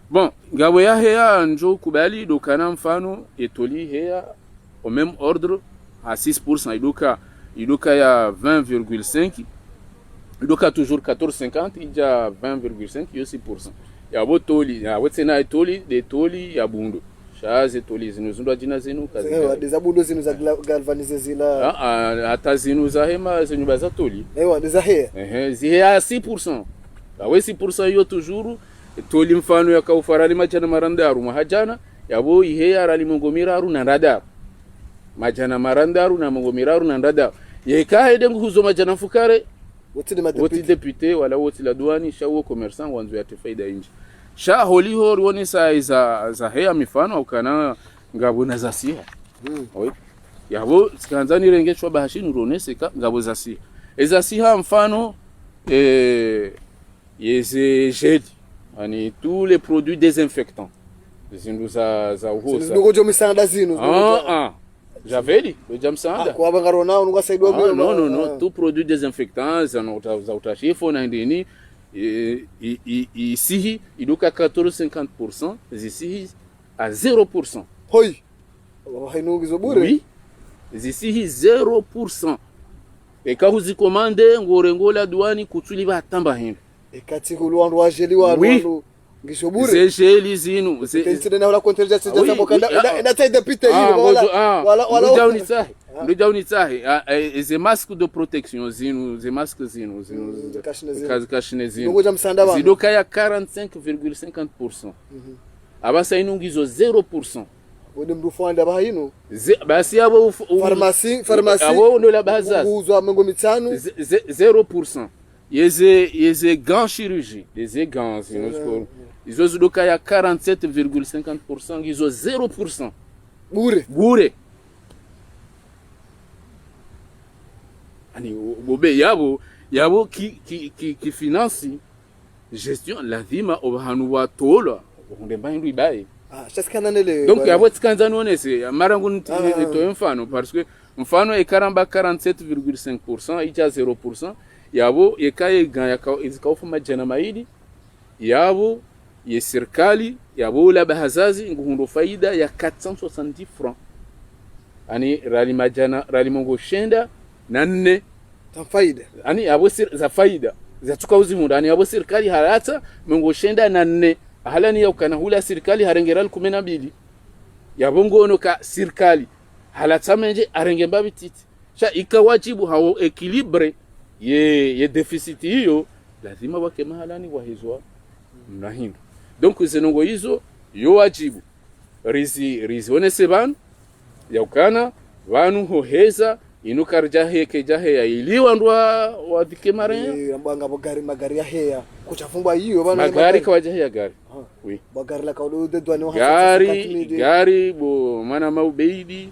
bon ngabo ya heya njo kubali dokana mfano etoli heya au même ordre à 6% idoka ya 20,5 idoka toujours 14,50 ija 20,5 yo 6% yabo toli ya wetena etoli de toli ya bundo shaze toli zinu zindwa jina zinu kazi ewa deza bundo zinu za galvanize zila hata zinu za hema zinu baza toli ewa deza heya zihe ya 6% awe 6% yo toujours toli mfano ya kaufarali majana marandaru mahajana yabo iheya rali mongomiraru na radar majana marandaru na mongomiraru na radar yeka dengu huzo majana fukare woti député wala woti la douane shawo commerçant wanzu ya faida inji sha holiho woni sai za heya mifano ukana ngabo na zasia oi yabo sikanzani rengeshwa bahashini roneseka ngabo zasia ezasia mfano yeze jedi ani tous les produits désinfectants zindu za uhosa ndugo jo misanda zinu j'avais dit le jamsanda kwa bangarona unga saido mimi non tout produit désinfectant za utashifo na ndini ici iduka 14,50% ici à 0%. Hoi hainungizo bure oui ici 0%. Et quand vous y commandez ngorengola douani kutuli batamba hino ekati kulwandu wajeli wandu ngisho bure c'est jeli zinu c'est na wala kontelja c'est ça bokanda ina taida pita hili wala ndio sahi ze masque de protection zinu ze masque zinu kashine zinu ngoja msanda bana zidoka ya 45,50%. Abasa inungizo 0%. wode mrufanda bahino basi abo pharmacie abo ndo la bazazi uzwa mengo mitano 0%. Yeze gants chirurgie, les gants, ils ont zidoka ya 47,50%, ils ont 0%. Bure. Ani bobe yabo ki finance gestion la dhima obahanu wa tola onde mbandu ibaye donc yabo tkanzani onese marangu nito mfano parce que mfano ekaramba 47,5% ija 0%. Yabo yekaye izikaufu majana maidi yabo ye serikali yabo la bahazazi ngundo faida ya 470 francs ani rali majana rali mongo shenda nanne faida ani yabo za faida za tukauzi munda ani yabo serikali harata mongo shenda nanne halani ya ukana hula serikali harengeral 12 yabo ngono ka serikali halata menje arenge mbabititi sha ikawajibu hao equilibre ye deficit hiyo lazima wake mahalani wahizwa na hindu donc zenongo hizo yo wajibu rizi onese banu ya ukana banu hoheza inukarja heke jahe ya iliwa ndwa wadhike mare ambanga magari ya heya kuchafumbwa hiyo bana magari kwa jahe ya gari oui magari la kaudo de douane gari bo mana maubeidi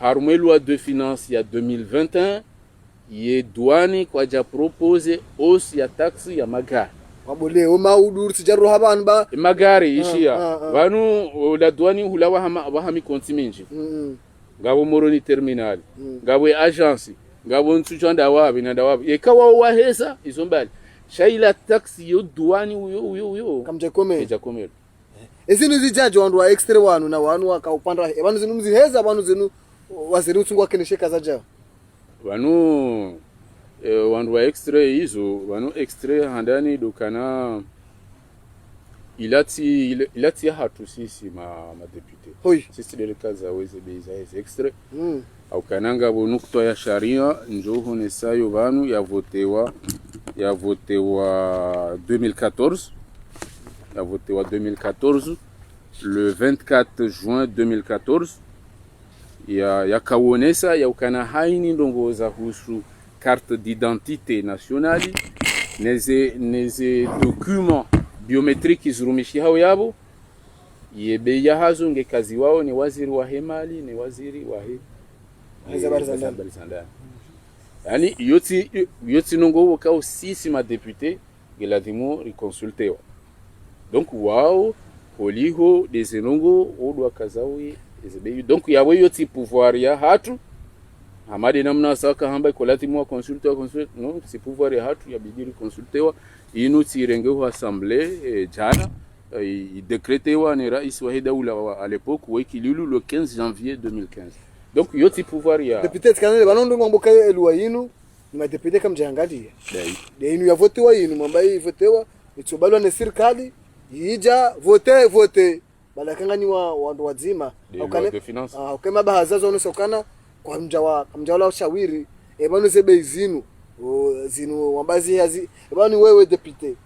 harumelu de finance ya 2021 ye douane kwa ja propose hausse ya taxi ya magari wabole umaudur sijaru haban ba magari ishia banu la douane hulawa hami kontimenji ngabo moroni terminal ngabo agence ngabo ntuchanda wabi na dawabi yekawa waheza izombali shaila taxi yo douane uyo kamje komelo ezinu zijaji wandu wa extra wanu na wanu akaupanda banu zinu mziheza banu zinu waziri utungwa kenesheka zaja wanu wandu wa extra hizo wanu extra handani dokana ilati hatu sisi ma député sisi deleka za weze beiza hizo extra au kananga bonukto ya sharia njoho nesayo banu ya votewa 2014 le 24 juin 2014 ya kawonesa ya ukana haini ndongo za husu carte d'identité nationale neze documents biometriques izurumishi hao yabo yebe ya hazo nge kazi wao ni waziri wa hemali ni waziri wa Barizandani yani yoti nongo wakao sisi ma député geladimo reconsultewa donc wao holiho dezenongo odwa kazawi ezebeyu donc yawe yoti pouvoir ya hatu hamade namna saka hamba kolati mwa consulte non si pouvoir ya hatu ya bidiri consultewa inu tirengeho assemblée jana il décrétewa ni rais wa daula à l'époque wa kilulu le 15 janvier 2015 donc yoti pouvoir ya député kanale banondo ngomboka elwa yinu ni madepute kama jangadi de inu ya vote wa yinu mambai votewa itsobalwa na serikali yija vote balakangani wa wandu wazima ukama bahazazo onosokana kwa mjawala ushawiri ebano zebe zinu wambazi yazi ebano wewe depute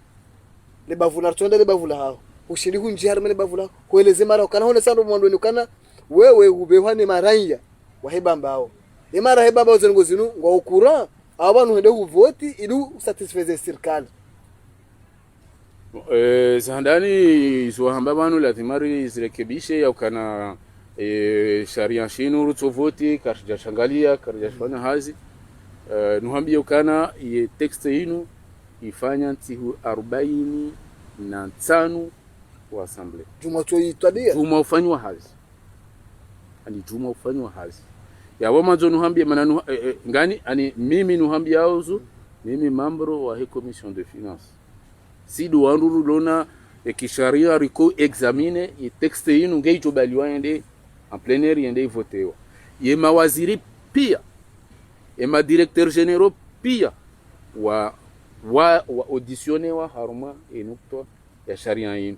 le bavula tonda le bavula hao ushiriku njihar mele bavula kueleze mara ukana hone sando mwandoni ukana wewe ubehwane maranya waheba mbao mara heba mbao zengo zinu ngwa ukura abantu hende uvoti ilu satisfaire serikali zahandani zuhamba banu lazimari zirekebishe ya ukana sharia shinu rutsovoti karja shangalia karja shwana hazi nuhambia ukana ye texte inu ifanya ntihu 45 wa assemblée juma to yitadia juma ufanywa hazi ani juma ufanywa hazi ya wama zo nuhambia mananu ngani ani mimi nuhambia auzu mimi membro wa commission de finance si duandu lona kisharia riko examine ye texte inu ngeicho baliwa ende en plein air yende votewa ye mawaziri pia ye ma directeur généraux pia wa auditionnewa haruma enukto ya sharia inu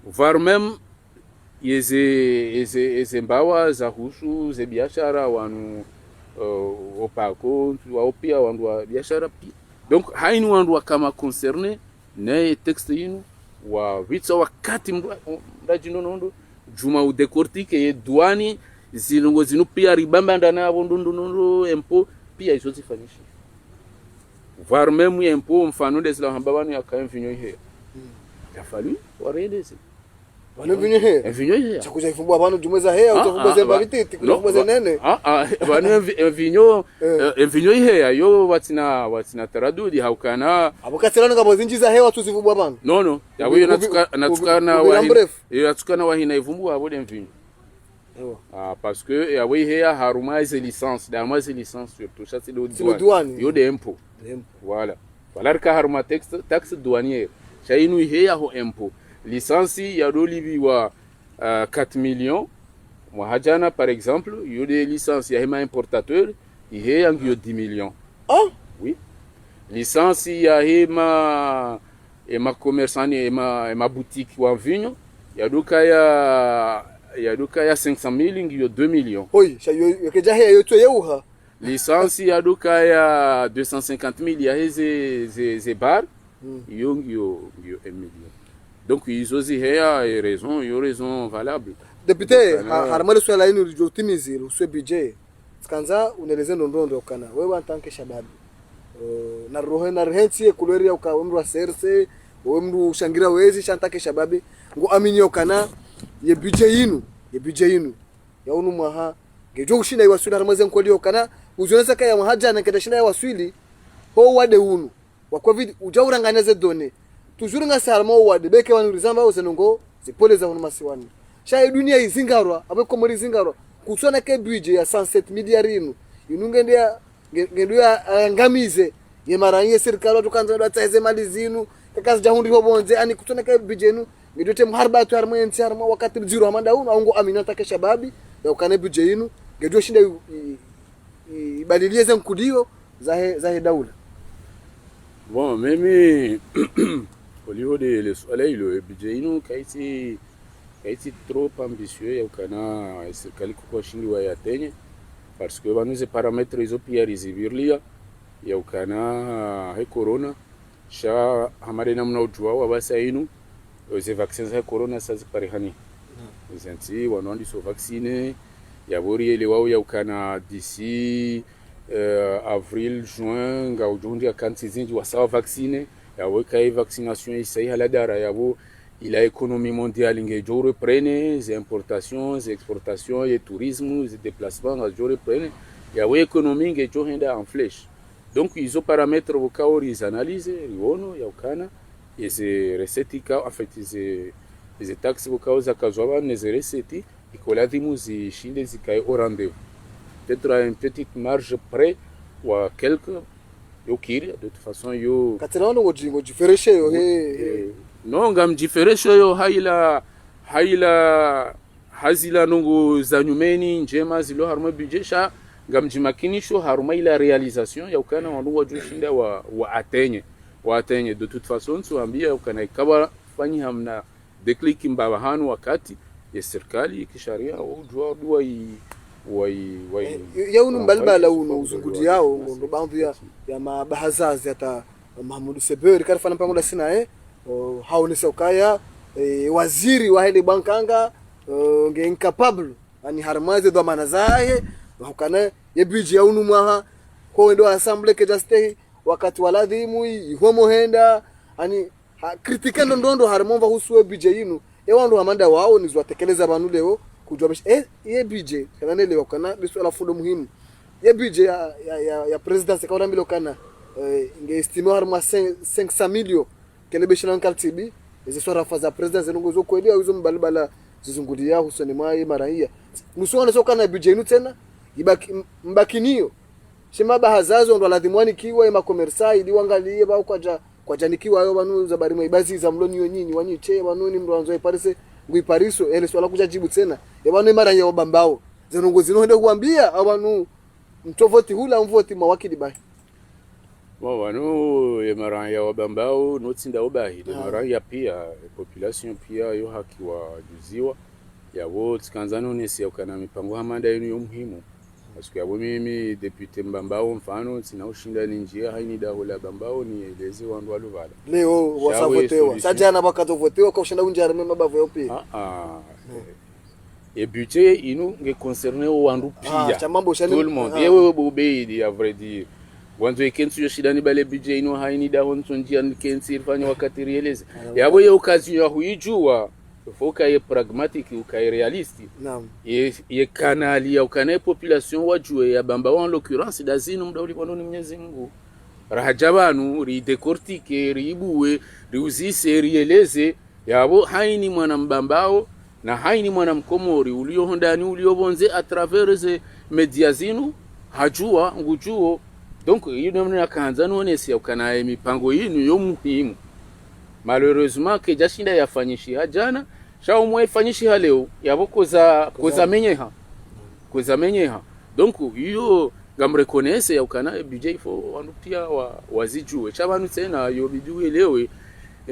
var même yeze mbawa za husu ze biashara wanu opako wa pia wandu wa biashara pia donc hainu wandu kama concerné na texte inu wa vitsa wakati mrajindo nondo juma u décortique ye douani zilongo zinu pia ribamba ndana abondundu impo pia izo zifanyisha var même impo mfano des la hambabanu ya kaen vinyo he ya fallu warendeze bano vinyo he vinyo he chakuja ifumbwa bano jumeza he utofumba zemba bititi kufumba zenene bano vinyo vinyo he yo watina taradudi haukana abokatirana ngabo zinjiza he watu zifumbwa bano no yawe natukana wahina yatukana wahina ifumbwa abode vinyo parce que yawe he haruma ze licence da ma ze licence surtout ça c'est le douane yo de impôt voilà ka haruma taxe douanière chainu he ya ho impôt licensi ya dolibi wa 4 millions mwahajana par exemple yo de licence ya hema importateur ihe yangu yo 10 millions oui licensi ya hema commerçant ema boutique wa vinyo ya duka ya 500,000 yo 2 millions oi shayo keja he yo to yeuha licensi ya duka ya 250,000 ya ze bar yo 1 million. Donc ils osent raison valable. Député harmali swala inu lijotimizi uswe budget skanza uneleze ndondo kana wewe antanke shababi na roho na rensi kuleria ukawemru wa serse wemru ushangira wezi shantake shababi ngo aminyo kana ye budget yinu ya unu mwaha gejo ushinda iwasuli harmaze nkolio kana uzonesa kaya mwahaja na kedashina ya wasuli ho wade unu wa covid ujauranganeze done toujours nga salmo wade beke wanu rizamba uzenongo zipole za unu masiwani sha dunia izingarwa abeko muri zingarwa kusona ke budget ya 107 milliard inu inunge ndia ngamize ye maranye serikali tukanza dataize mali zinu kakazi jahundi hobonze ani kusona ke budget inu ngidote mharba tu harmo yensi harmo wakati bziro amanda unu aungo aminata ke shababi ya ukane budget inu ngedo shinda ibadilize nkudio za daula. Bon, même au niveau de le soleil, le budget inu kaiti trop ambitieux ya ukana serikali kwa shindi wa yatenye parce que banuze parametres izo pia rizibirlia ya ukana he corona sha hamare namna ujua wa basa inu ze vaccins he corona sazi parihani zanti wanondi so vacciner ya bori ele wao ya ukana d'ici avril juin nga ujundi akantizinji wa sawa vacciner ya weka vaccination isai haladara yabo il a économie mondiale nge jo reprene les importations les exportations et tourisme les déplacements jo reprene ya we économie nge jo henda en flèche donc ils ont paramètres au cas où ils analysent riono ya ukana et c'est recette en fait izi taxi bukauza kazwa neze recette ikoladhimu zishinde zikae au rendez-vous peut-être à une petite marge près ou à quelques yo kiri de toute façon yo katina ngo jifereshe yo he no ngam jifereshe yo haila hazila nungu za nyumeni njema zilo haruma budget sha ngam jimakinisho haruma ila realisation ya ukana wandu wajushinda wa atenye de toute façon tuambia ukana ikaba fanyi hamna déclic mbaba hanu wakati ya serikali kisharia au dua yaunu mbalibala uno uzungudi yao ndo bandu ya mabahazazi hata Mahmoud Sebeur karifana pangoda sina haonesa ukaya waziri wa hele bankanga nge incapable ani harmaze do manazaye wakana yebiji yaunu mwaha ko ndo assemblée ke juste wakati waladhimu ihomo henda ani kritikendo ndondo harmomva husuwe bije yinu ewandu amanda wao nizwatekeleza banu leo kujua ye BJ kana nele wakana liswala fundo muhimu ye BJ ya presidence kaona milo kana nge estimo harma 500 million kele bishana kaltibi izi swara faza presidence nungozo kweli hizo mbalibala zizungulia Hussein Mai marahia musona sokana BJ nu tena ibaki mbakiniyo shema bahazazo ndo ladhimwani kiwa ya makomersa ili wangalie ba kwa janikiwa ayo banu za barimo ibazi za mloni yonyinyi wanyiche banu ni mwanzo iparise nguipariso ele swala kujajibu tena yabanu mara ya obambao zinongo zinohende kuambia abantu mtovoti hula mvoti mawakili bai wanu ya mara ya obambao notsinda obahi de mara ya pia population pia yo haki wa juziwa ya wote kanzano nesi ukana mipango hamanda yenu yo muhimu parce que yabo mimi député mbambao mfano sina ushinda ni njia haini dahola bambao ni eleze wandu waluvala leo wasavotewa sajana bakatovotewa kwa ushinda unjara mema bavo yopi et budget inu nge concerné wandu pia tout le monde yewe bobeidi à vrai dire wanzo ikensu yoshida ni bale budget inu haini dahon sonjia ni kensi irfanya wakati rieleze yabo ye occasion ya huijua foka ye pragmatique ou kay réaliste naam ye kanali ya ukanae population wajue ya bamba en l'occurrence dazinu mdauli kwa noni Mwenyezi Mungu rahajabanu ri décortique ribuwe riuzise rieleze yabo haini mwana mbambao na haini mwana mkomori ulio hondani ulio bonze à travers media zinu hajua ngujuo donc yino mna kanza none si ukanae mipango yinu yo muhimu malheureusement que jashinda yafanyishi hajana sha umwe fanyishi leo yabo koza menyeha donc iyo ngam reconnaisse ya ukana budget fo wanupia wazijue chabanu tena yo biduwe leo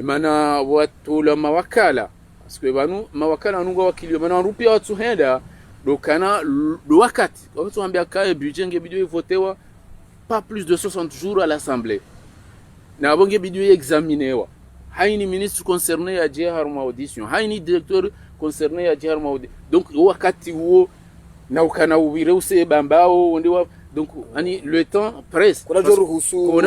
maana watu la mawakala parce que banu mawakala nungo wakilio maana wanupia watu henda dokana do wakati watu ambia ka budget nge biduwe votewa pas plus de 60 jours à l'assemblée na bonge biduwe examinewa haini ministre concerné ya jihar ma audition haini directeur concerné ya jihar ma audition donc wakati huo na ukana ubire use bambao ndiwa donc ani le temps presse kuna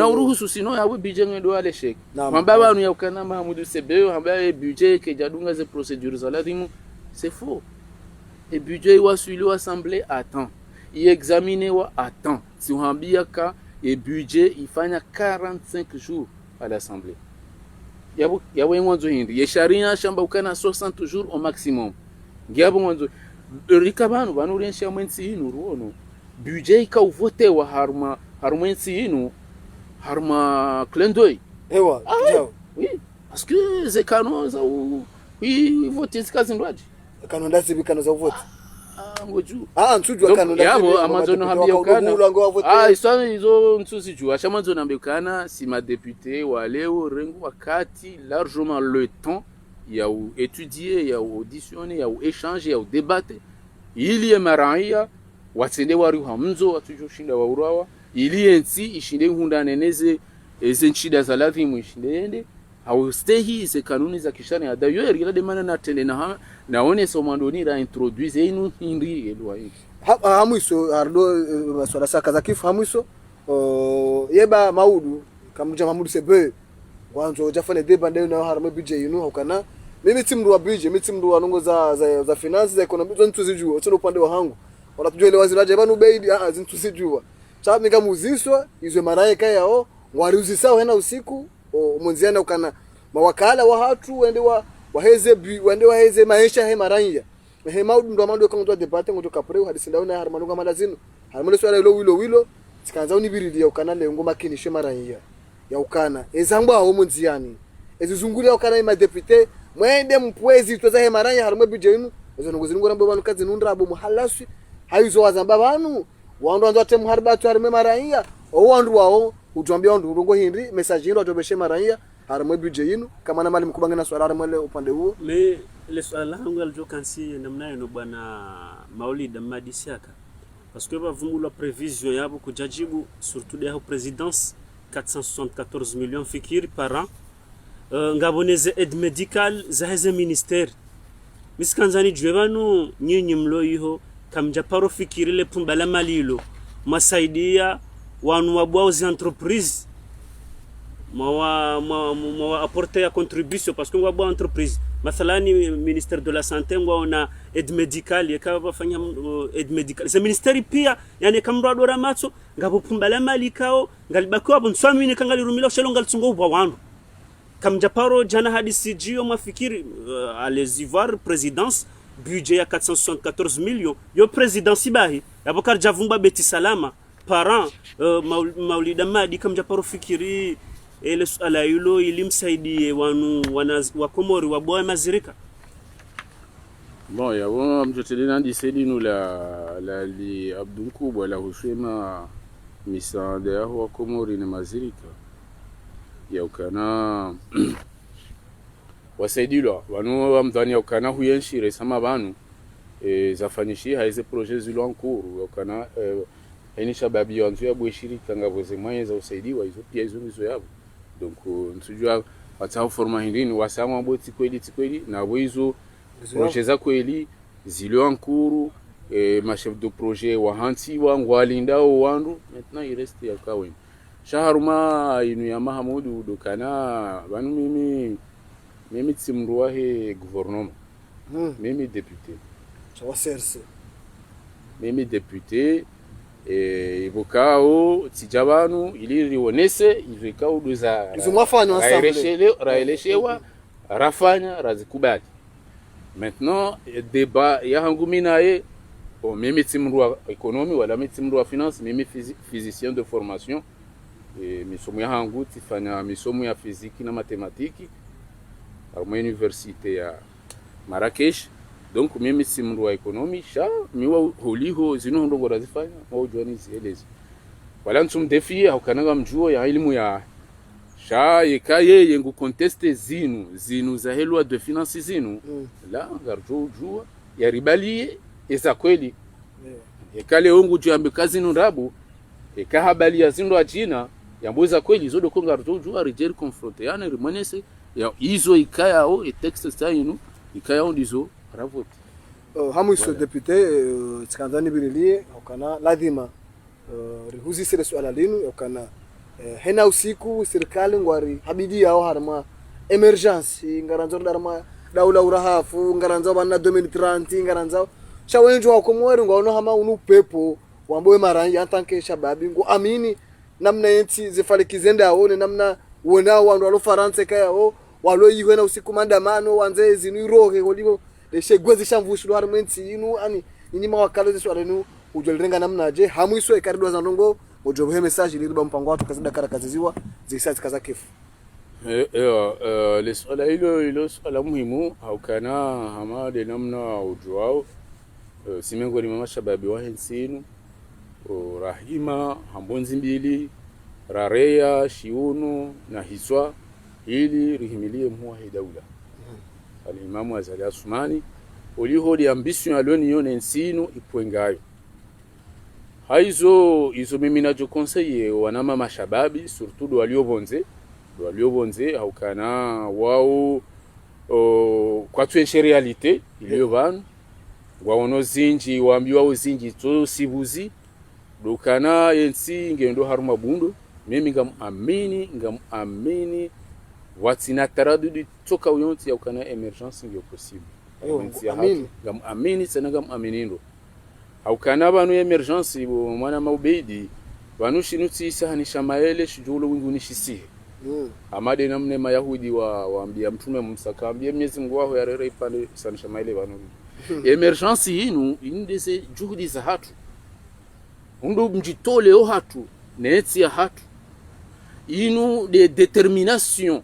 ruhusu sino yawe budget ndo ale shek mambaba anu ya ukana Mahmoud Sebeur ambaye budget ke jadunga ze procédures aladimu c'est faux et budget wa suivi l'assemblée attend il examiner wa attend si on ambia ka et budget il fanya 45 jours à l'assemblée yabo mwanzo hindi yesharia shamba ukana 60 jours au maximum ngiyabo mwanzo rikabanu banurensha mwensi inu ruono budget ka uvote wa harma mwensi inu harma clendoy ewa oui parce que ze kano za oui vote zikazindwaje kano ndazi bikano za vote ngoju nsujwa kano ndazi yabo amazono hambia ukana isana izo nsusi jua shamazono hambia ukana si ma député wa leo rengo wakati largement le temps ya ou étudier ya ou auditionner ya ou échanger ya ou débattre ili ya maraia watsende wari hamzo watujoshinda wa urawa ili ensi ishinde hunda neneze ezenchida za ladhimu ishinde au stehi ze kanuni za kishani d'ailleurs il a demandé na tende na one somandoni ra introduise inu hindi elwa hiki hamuiso ardo maswala saka za kifu hamuiso yeba maudu kamja Mahmoud Sebeur wanzo jafane deba ndio na harama budget yinu hokana mimi timru wa budget mimi timru wa nongo za finance za economy zo ntuzijua tsono upande wa hangu wala tujue ile waziri aje banu beidi zintuzijua sababu nikamuziswa izwe maraika yao wariuzisao hena usiku mwenziana ukana mawakala wa hatu wende waheze wande waheze maisha he maranya he maudu ndo amando kama ndo debate ngo kapre hadisi ndaona harmanu kama lazino harmanu swala ilo wilo sikanza unibiridi ya ukana lengo makini she maranya ya ukana ezangwa ho munziani ezizunguri ya ukana ima depute mwende mpwezi toza he maranya harmwe bijenu ezo ngo zinungura mbo banu kazi nundrabo muhalaswi haizo wazamba banu wando ando atemu harbatu harme maranya o wandu wao utuambia wandu urongo hindi message hilo atobeshe maranya harmwe bijenu kama na mali mkubanga na swala harmwe upande huo me le swala langu aljokansi namna yeno bwana Maulid Madisiaka parce que bavumula prévision yabo kujajibu surtout de la présidence 474 millions fikiri par an ngaboneze aide médicale za heze ministère miskanzani jwebanu nyinyi mloyiho kamja paro fikiri le pumbala malilo masaidia wanu wabwao zi entreprise mawa apporter ya contribution parce que wabwao entreprise mathalani ministère de la santé ngwaona aide médicale yakaba fanya aide médicale ce ministère pia yani kamro dora matso ngabo pumbala malikao ngalibakwa bonswami ni kangalirumila shelo ngaltsungo ubwa wandu kamjaparo jana hadisi jio mafikiri les Ivoires présidence budget ya 474 millions yo présidence bahi abokar javumba beti salama par an Maulida Madi kamjaparo fikiri ele swala hilo ilimsaidie wanu wa Komori wa boa mazirika bon ya wao mjotelina ndisedi nu la li Abdunku bwala hushema misande yao wa Komori na mazirika ya ukana wasaidilwa wanu wamdani ya ukana huyenshire sama banu zafanishi haize projet zilo nkuru ya ukana eni shababi wanzu ya bweshirika ngavoze mwenye za usaidiwa hizo pia hizo mizo yabo donc nsujua watao forma hindini wasama mbo tikweli na hizo projet za kweli zilo nkuru ma chef de projet wa hanti wangu walindao wandu maintenant il reste ya kawen shaharuma inu ya Mahamudu dokana banu mimi timruwa he gouvernement mimi député chawaserse mimi député ibukao tijabanu ili rionese ivikao doza izumafanya ensemble raeleshewa rafanya razikubali maintenant débat ya hangumina ye mimi timruwa économie wala mimi timruwa finance mimi physicien de formation misomo ya hangu tifanya misomo ya fiziki na matematiki à l'université ya Marrakech donc mimi simru wa economy sha miwa holiho zino ndongo razifanya au joni zielezi wala ntum defi au kananga mjuo ya elimu ya sha yekaye yengu conteste zinu za helwa de finance zinu la garjo jua ya ribalie eza kweli ekale ongu jambe kazi nurabu ekahabali ya zindo ajina yamboza kweli zodo konga rujua rejeri confronté yana rimanese ya hizo ikaya au texte sayinu ikaya ndizo ravoti hamuiso député tsikandani birilie ukana lazima rihuzi sile swala linu ukana hena usiku serikali ngwari habidi yao harma emergency ngaranzo darma daula urahafu ngaranzo bana 2030 ngaranzo shawenjo wa Komori ngono hama unu pepo wamboe maranja atanke shababi ngo amini namna yenti zifalikizenda aone namna wonao wandu walo France kaya walo yiwe na usiku mandamano wanze zinu rohe holigo leshe gwezi shamvushi lo harmenti inu ani nyinyi mawakalo zesu alenu ujolenga namna je hamwiso ekarido za ndongo ujobe message liriba mpango watu kazida karakaziziwa zisati kaza kifu le swala ilo swala muhimu au kana hama de namna ujuao simengo ni mama shababi wa hensinu rahima hambonzi mbili rareya shiunu na hiswa ili rihimilie mwa daula alimamu Azali Asumani ulihodi ambition aloni yone nsinu ipwengayo hizo mimi najo conseiller wanama mashababi surtout do waliobonze au kana wao kwa tu réalité iliyo banu waono zinji waambiwa uzinji to sibuzi dokana yensi ngendo haruma bundo mimi ngam watina taradudi toka uyonti ya ukana emergence ndio possible ngam amini sana ngam aminindo au kana banu emergence mwana maubeidi banu shinuti sahani shamaele shijulo winguni shisi amade namne mayahudi waambia mtume Musa kaambia Mwenyezi Mungu wao yarere ipande sanisha maile banu emergence yinu indese juhudi za hatu undu mjitole o hatu netsi ya hatu inu de determination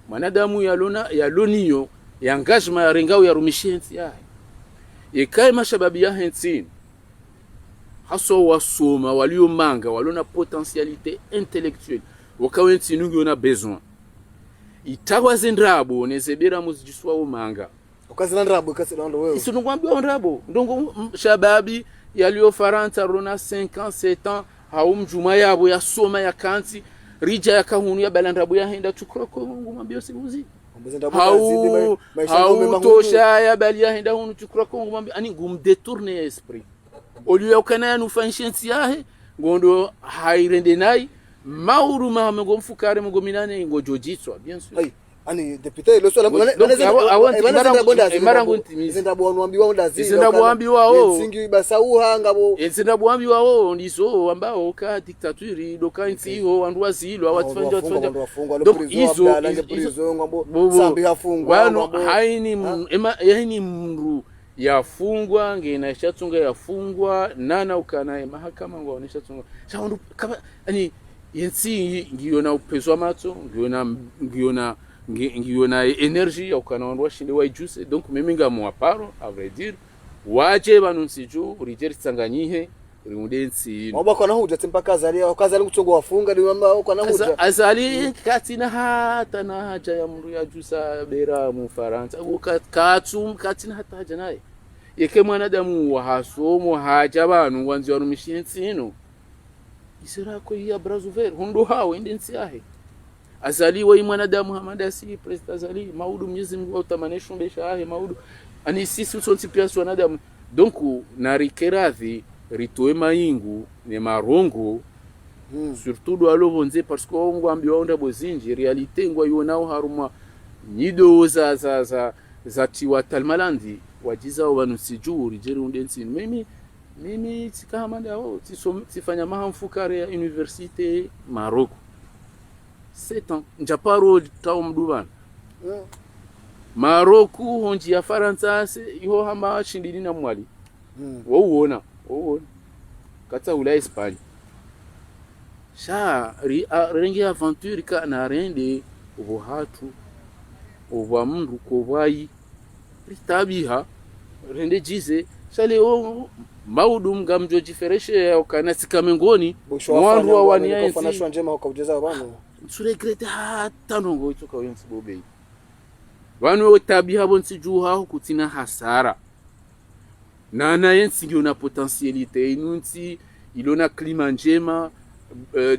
manadamu ya loniyo ya engagement ya rengao ya rumishenzi ya yekai mashababi ya hentsin haso wasoma walio manga walona potentialité intellectuelle wakawenti nungi na besoin itawa zendrabo nezebera muzijiswa umanga ukazina ndrabo kasira ndo wewe isu ngwambia ndrabo ndongo shababi yalio faranta rona 5 ans 7 ans haumjuma yabo ya soma ya kanti rija ya kahunu ya balandrabo ya henda tukroko ngumwambia sibuzi hau tosha ya bali ya henda hunu tukroko ngumwambia ani ngum détourner esprit au lieu ukana nufanshensi yahe ngondo hairende nai mauru mahamengo mfukare mungo minane ngo jojitswa bien sûr ai ani depute lo swala marangu ntimiza ndabwambiwa ndazi ndabwambiwa o singi basauha ngabo ndabwambiwa o ndizo ambao ka dictature doka ntiho wandu wazilo awatfanja donc izo ngabo sambi hafungwa wano haini mru yafungwa ngena ishatunga yafungwa nana ukanaye mahakama ngo oneshatunga chaundu kama ani yensi ngiona upezwa mato ngiona energy ukanaondwa shinde wa juice donc mimi ngamwa paro à vrai dire waje banunsiju rijeri tsanganyihe riundensi maba kona huja timpaka kazali kutongo wafunga ni mama kona huja azali katina hata na haja ya mru ya jusa bera mu Faransa katum katina hata haja naye yeke mwanadamu wa hasomo haja banu wanzi warumishinsi ino isira ko ya brazuver hundo hawo indensi yahe azali wa mwanadamu hamada si president azali maudu Mwenyezi Mungu utamanesho besha yahe maudu ani sisi sonti pia wanadamu donc na rikeradhi ritoe maingu ne marongo surtout do alovonze parce que on ngwambiwa onda bozinji realite ngwa yonao haruma nido za tiwa talmalandi wajiza wanu sijuri jeri undensi mimi tikamanda o tifanya mahamfukare ya université Maroc 7 ans njaparo tawo mdubana Maroc honji ya Faransa iho hama shindini na mwali wouona kata ula Espagne sha rengi aventure ka na rende ubo hatu ubo mundu ko bwayi ritabiha rende jize shale o maudum gamjo jifereshe ukana sikamengoni mwandu wa wanienzi fanashwa njema ukaucheza bano suregrete hata ndongo itoka wensi bobei wanu tabiha bonsi juha kutina hasara na yensi ngona potentialité inunti ilona klima njema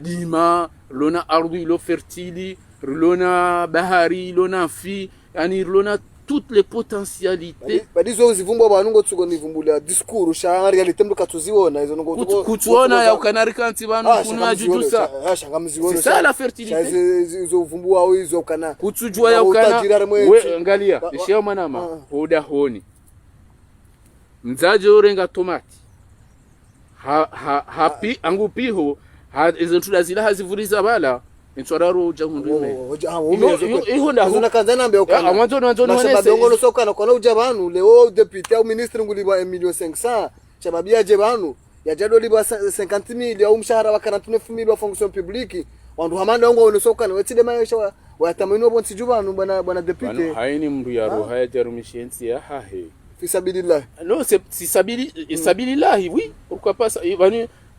dima lona ardu ilo fertili lona bahari ilona fi yani lona toutes les potentialités badizo uzivumba banungo tsugo nivumbula discours sha realite mbuka tuziona izo ngo kutuona ya ukanarikanti banu kuna jujusa shangamziona c'est la fertilité izo vumbua au izo kana kutujua ya ukana we angalia sheo manama oda honi mzaje urenga tomati hapi angupiho izo tudazila hazivuriza bala ntwararo jahundume iho ndazona kanzana mbe okana amanzo honese badongolo sokana kona uja banu leo deputy au ministre nguliba 1,500,000 chababia je banu ya jado liba 50,000 au mshahara wa 49,000 wa fonction publique wandu hamanda ngo onosokana wetide maisha wa tamino bonsi jubanu bwana deputy haini mndu ya roha ya jarumishensi ya hahe fisabilillah non c'est sabilillah oui pourquoi pas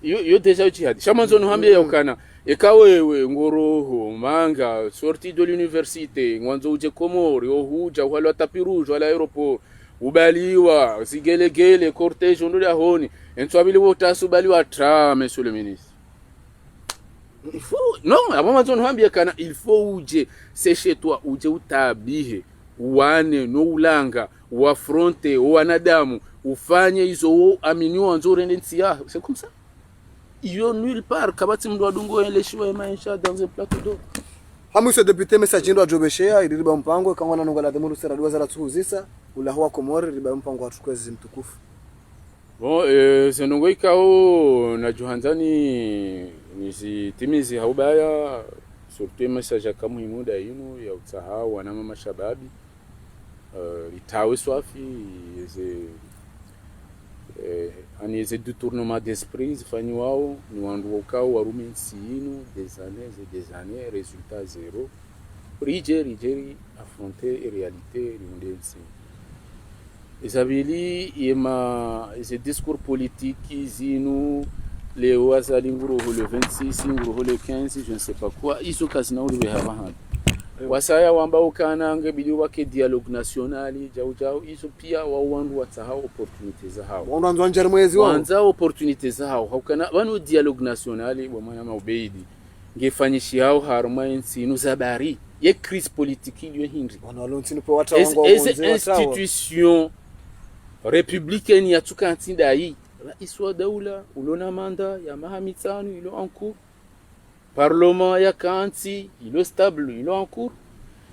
yo déjà jihad chamanzo no hambia yokana ekawewe ngoroho manga sorti de l'université ngwanzo uje Komori ohuja wala tapirouge wala aéroport ubaliwa zigelegele cortège ndo ya honi entwabili wotasubaliwa tra monsieur le ministre il faut non avant no hambia kana il faut uje c'est chez toi uje utabihe uane no ulanga uafronte wanadamu ufanye hizo aminiwa nzuri ndensia c'est comme ça iyo nulle part kabati mdu adungo eleshiwa maisha dans un plateau d'eau hamuso depute message ndo ajobeshea iriba mpango kangwana nongala demuru sera duwa zara tsuhuzisa ula huwa Komori riba mpango atukwezi mtukufu bon senongo ikao na Johanzani nisi timizi haubaya surtout message kama muhimu da yinu ya utsahau wana mama shababi litawe swafi ani ze détournement d'esprit zifanyi wao ni wandu wakao warume nsinu des années résultat zéro rigeri affronter réalité rindensi isabili yema ces discours politiques zinu le wazali nguru le 26 nguru le 15 je ne sais pas quoi iso kasina uri haba wasaya wambao kana ngebidi wake dialogue nationali jau iso pia wandu watsahau opportunities zao wandu anjari mwezi wao wanza opportunities zao haukana wanu dialogue nationali bwana maubeidi ngefanyishi hao harma nsinu zabari ye crise politique iliyo hindi wanalontsini po watu wangu wonze institution républicaine ya tukantinda hii rais wa daula ulona manda ya mahamitano ilo en cours parlement ya kanti ilo stable ilo en cours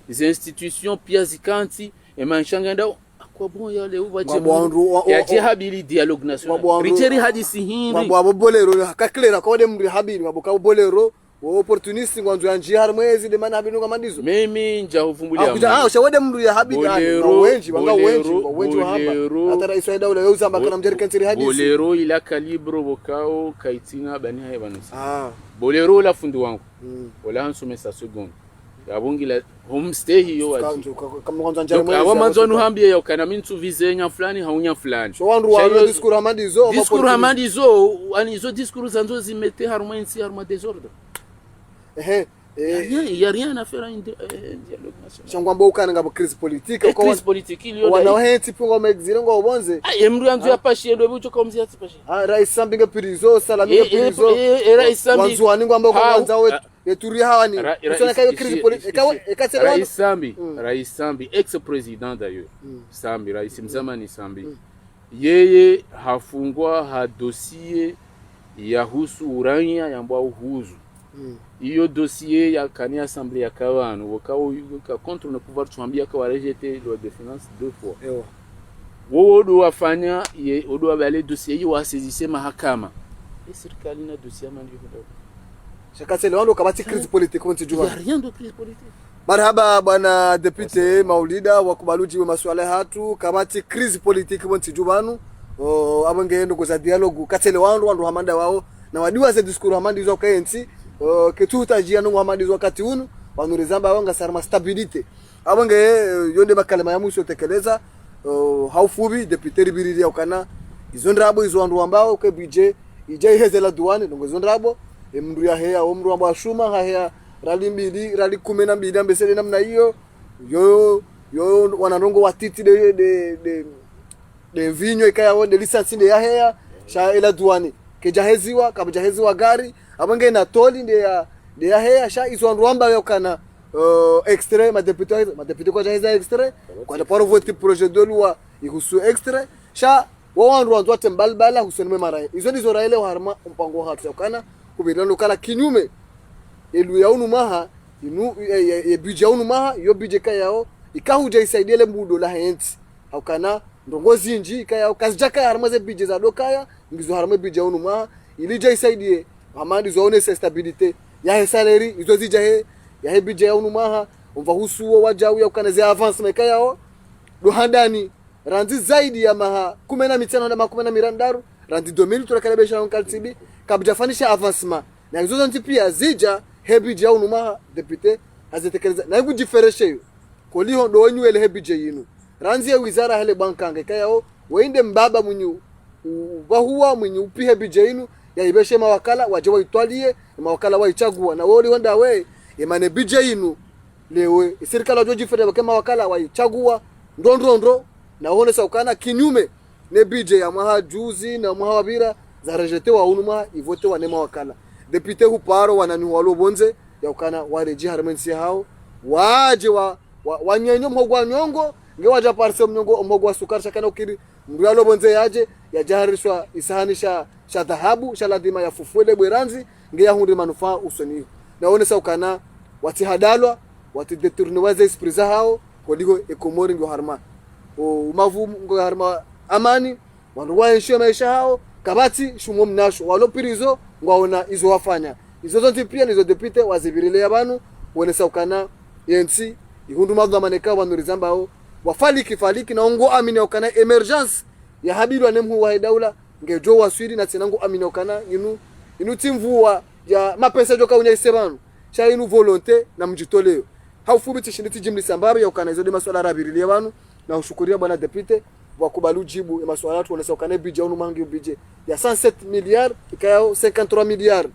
les institutions pia zikanti e manshanganda kwa bon ya leo baje ya jihabili dialogue national riteri hadisi hindi mabo bolero kakilera kwa dem habili mabo bolero opportunist ngwanzo ya njihar mwezi de mana habinu kamandizo mimi nja uvumbulia shawede mndu ya habili wenji wanga wenji hapa hata rais wa daula yauza mbaka na mjeri kentiri hadisi bolero ila kalibro bokao kaitina bani haye banusi bolero la fundi wangu wala hansume sa seconde yabungi la homestay hiyo wazi kama kwanza njari mwezi awa manzonu hambia yo kana mintu vizenya fulani haunya fulani so wandu wa discours hamandizo ani zo discours zanzo zimete harma insi harma désordre il y a rien à faire en dialogue national changwamba ukana ngabo crise politique ko crise politique iliyo wana henti pingo megzire ngo bonze emru yanzu ya pashi ndo bucho ko mzia tsipashi rais Sambi ngapirizo salami ngapirizo rais Sambi wanzu wani ngamba ko kwanza wetu yeturi hawani usana kayo crise politique ekatela rais Sambi ex-président d'ailleurs Sambi rais mzamani Sambi yeye hafungwa ha dossier ya husu urania yambwa uhuzu iyo dossier ya kani assemblée ya kawano wakao ka contre le pouvoir tuambia kwa rejeter loi de finance 2 fois wo do wafanya ye odo abale dossier yi wasizise mahakama serikali na dossier mandi hudo shakasele wando kabati crise politique konti juma rien de crise politique marhaba bwana député Maulida wakubaluji wa masuala hatu kabati crise politique konti jumanu abange ndo za dialogue katele wandu hamanda wao na wadiwa ze discours hamandi zo kaensi ketuta jia no hamandi wakati unu wanurizamba wanga sarma stabilité abange yonde bakalema ya mwisho tekeleza haufubi député ribiriri yakana izo ndrabo izo wandu ambao ke budget ije hezela duane ngo izo ndrabo mndu ya heya omru ambao ashuma haya rali 12 ambesele namna hiyo yo wanarongo watiti de vinyo ikaya de lisansi de ya heya sha ila duane kejaheziwa kabajaheziwa gari abange na toli de ya heya sha izo wandu ambao yakana extrait ma député kwa jaheza extrait kwa pour voter projet de loi ihusu extrait sha wandu wote mbalbala husenwe mara izo ndizo raile harma mpango hatu yakana kubirano kala kinyume elu yaunu maha inu ye budget yaunu maha yo budget kayao ikahuja isaidie le mbudo la henti hakana ndongozi nji kayao kazijaka harma ze budget za dokaya ngizo harma budget yaunu maha ilija isaidie amandi zone stabilité ya salary izo zija ya hebije ya unumaha umva husuo wajau ya ukana avance meka yao dohandani ranzi zaidi ya maha 15 na 10 mirandaru ranzi 2000 turakalebesha onkaltibi kabjafanisha avancement na hizo zanti pia zija hebije ya unumaha député azitekeleza na higu difereshe koliho do wenyu ele hebije yinu ranzi ya wizara hele bankanga kayao wainde mbaba munyu wahuwa munyu upi hebije yinu ya ibeshe mawakala waje waitwalie mawakala waichagua na woli wanda we emane budget inu lewe serikali wajoji fere kama wakala waichagua ndondrondo na hone saukana kinyume ne budget ya mahajuzi na mahawabira za rejete wa unuma ivote wa nema wakala député huparo wanani walo bonze ya ukana wareji harmensi hao waje wanyenyo mhogwa nyongo ngewaja parse mnyongo mhogwa sukari shakana ukiri mbyalo bonze yaje ya jaharishwa isahanisha sha dhahabu sha ladima ya fufuele bweranzi ngeya hundi manufaa usoniyo naone saukana wati hadalwa wati deturniwaze esprisa hao kodigo ekomori ngo harma umavu ngo harma amani wandu waensho maisha hao kabati shumo mnasho walopirizo ngwaona izo wafanya izo zonti pia nizo depute wazibirile abantu wonesa ukana yensi ihundu madha maneka wanurizambao wafaliki na ongo amini ukana emergence ya habilwa nemhu wa daula ngejo waswiri na tsenango amini ukana inu timvua ya mapesa joka unya isebanu cha inu volonté na mjitoleo haufubi tishinditi jimli sambabu ya ukana izo de maswala rabirilie abantu na ushukuria bwana depute wakubalu jibu ya maswala watu wonesa ukana bidje unu mangi bidje ya 107 milliards ikayao 53 milliards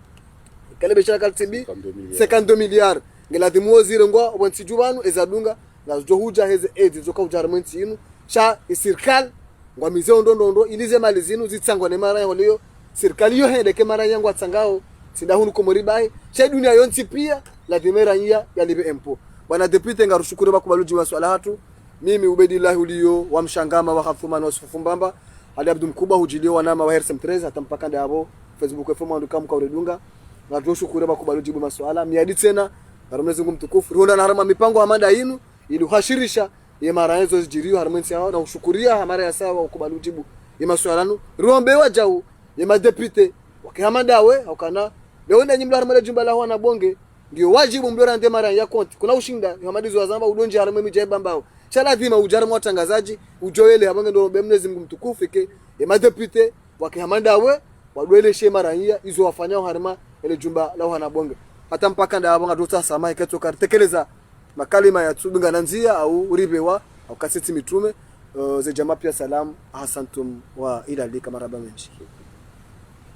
kale bechara kaltibi 52 milliards ngela dimuo zirengwa wanti jubanu ezadunga na zohuja heze edi zoka ujarmenti inu cha isirkal ngwa mizeo ndondo ilize mali zinu zitsangwa ne mara yoleo serikali yo hende ke mara yangu atsangao sindahunu komoribai cha dunia yonti pia la dimera nya yalibe empo bwana depute ngarushukuru bakubaluji maswala hatu mimi Ubedillah ulio wa mshangama wa khafumana wasufumbamba Ali Abdul Mkuba hujilio wanama wa Hersem 13 hata mpaka ndabo Facebook FM andu kama kauredunga na tushukuru bakubaluji maswala miadi tena na Mwenyezi Mungu mtukufu ronda na harama mipango amanda yinu ili uhashirisha ye mara hizo zijirio haramensi hao na ushukuria hamara ya sawa ukubalujibu ye maswalanu rombe wajau ye madepite wakihamadawe ukana leo ndanyi mla harama jumba la wana bonge ndio wajibu mdora nde mara ya konti kuna ushinda hamadizo wazamba udonje harama mijeba mbao chala dhima ujaramu watangazaji ujoele habange ndo rombe Mwenyezi Mungu mtukufu ye madepite wakihamadawe wadweleshe mara hizo wafanyao harama ile jumba la wana bonge hata mpaka ndabanga dota sama ikatoka tekeleza makalima ya tsubinga nanzia au uribewa au kaseti mitume ze jamaa pia salamu asantum wa ila lika maraba menshi.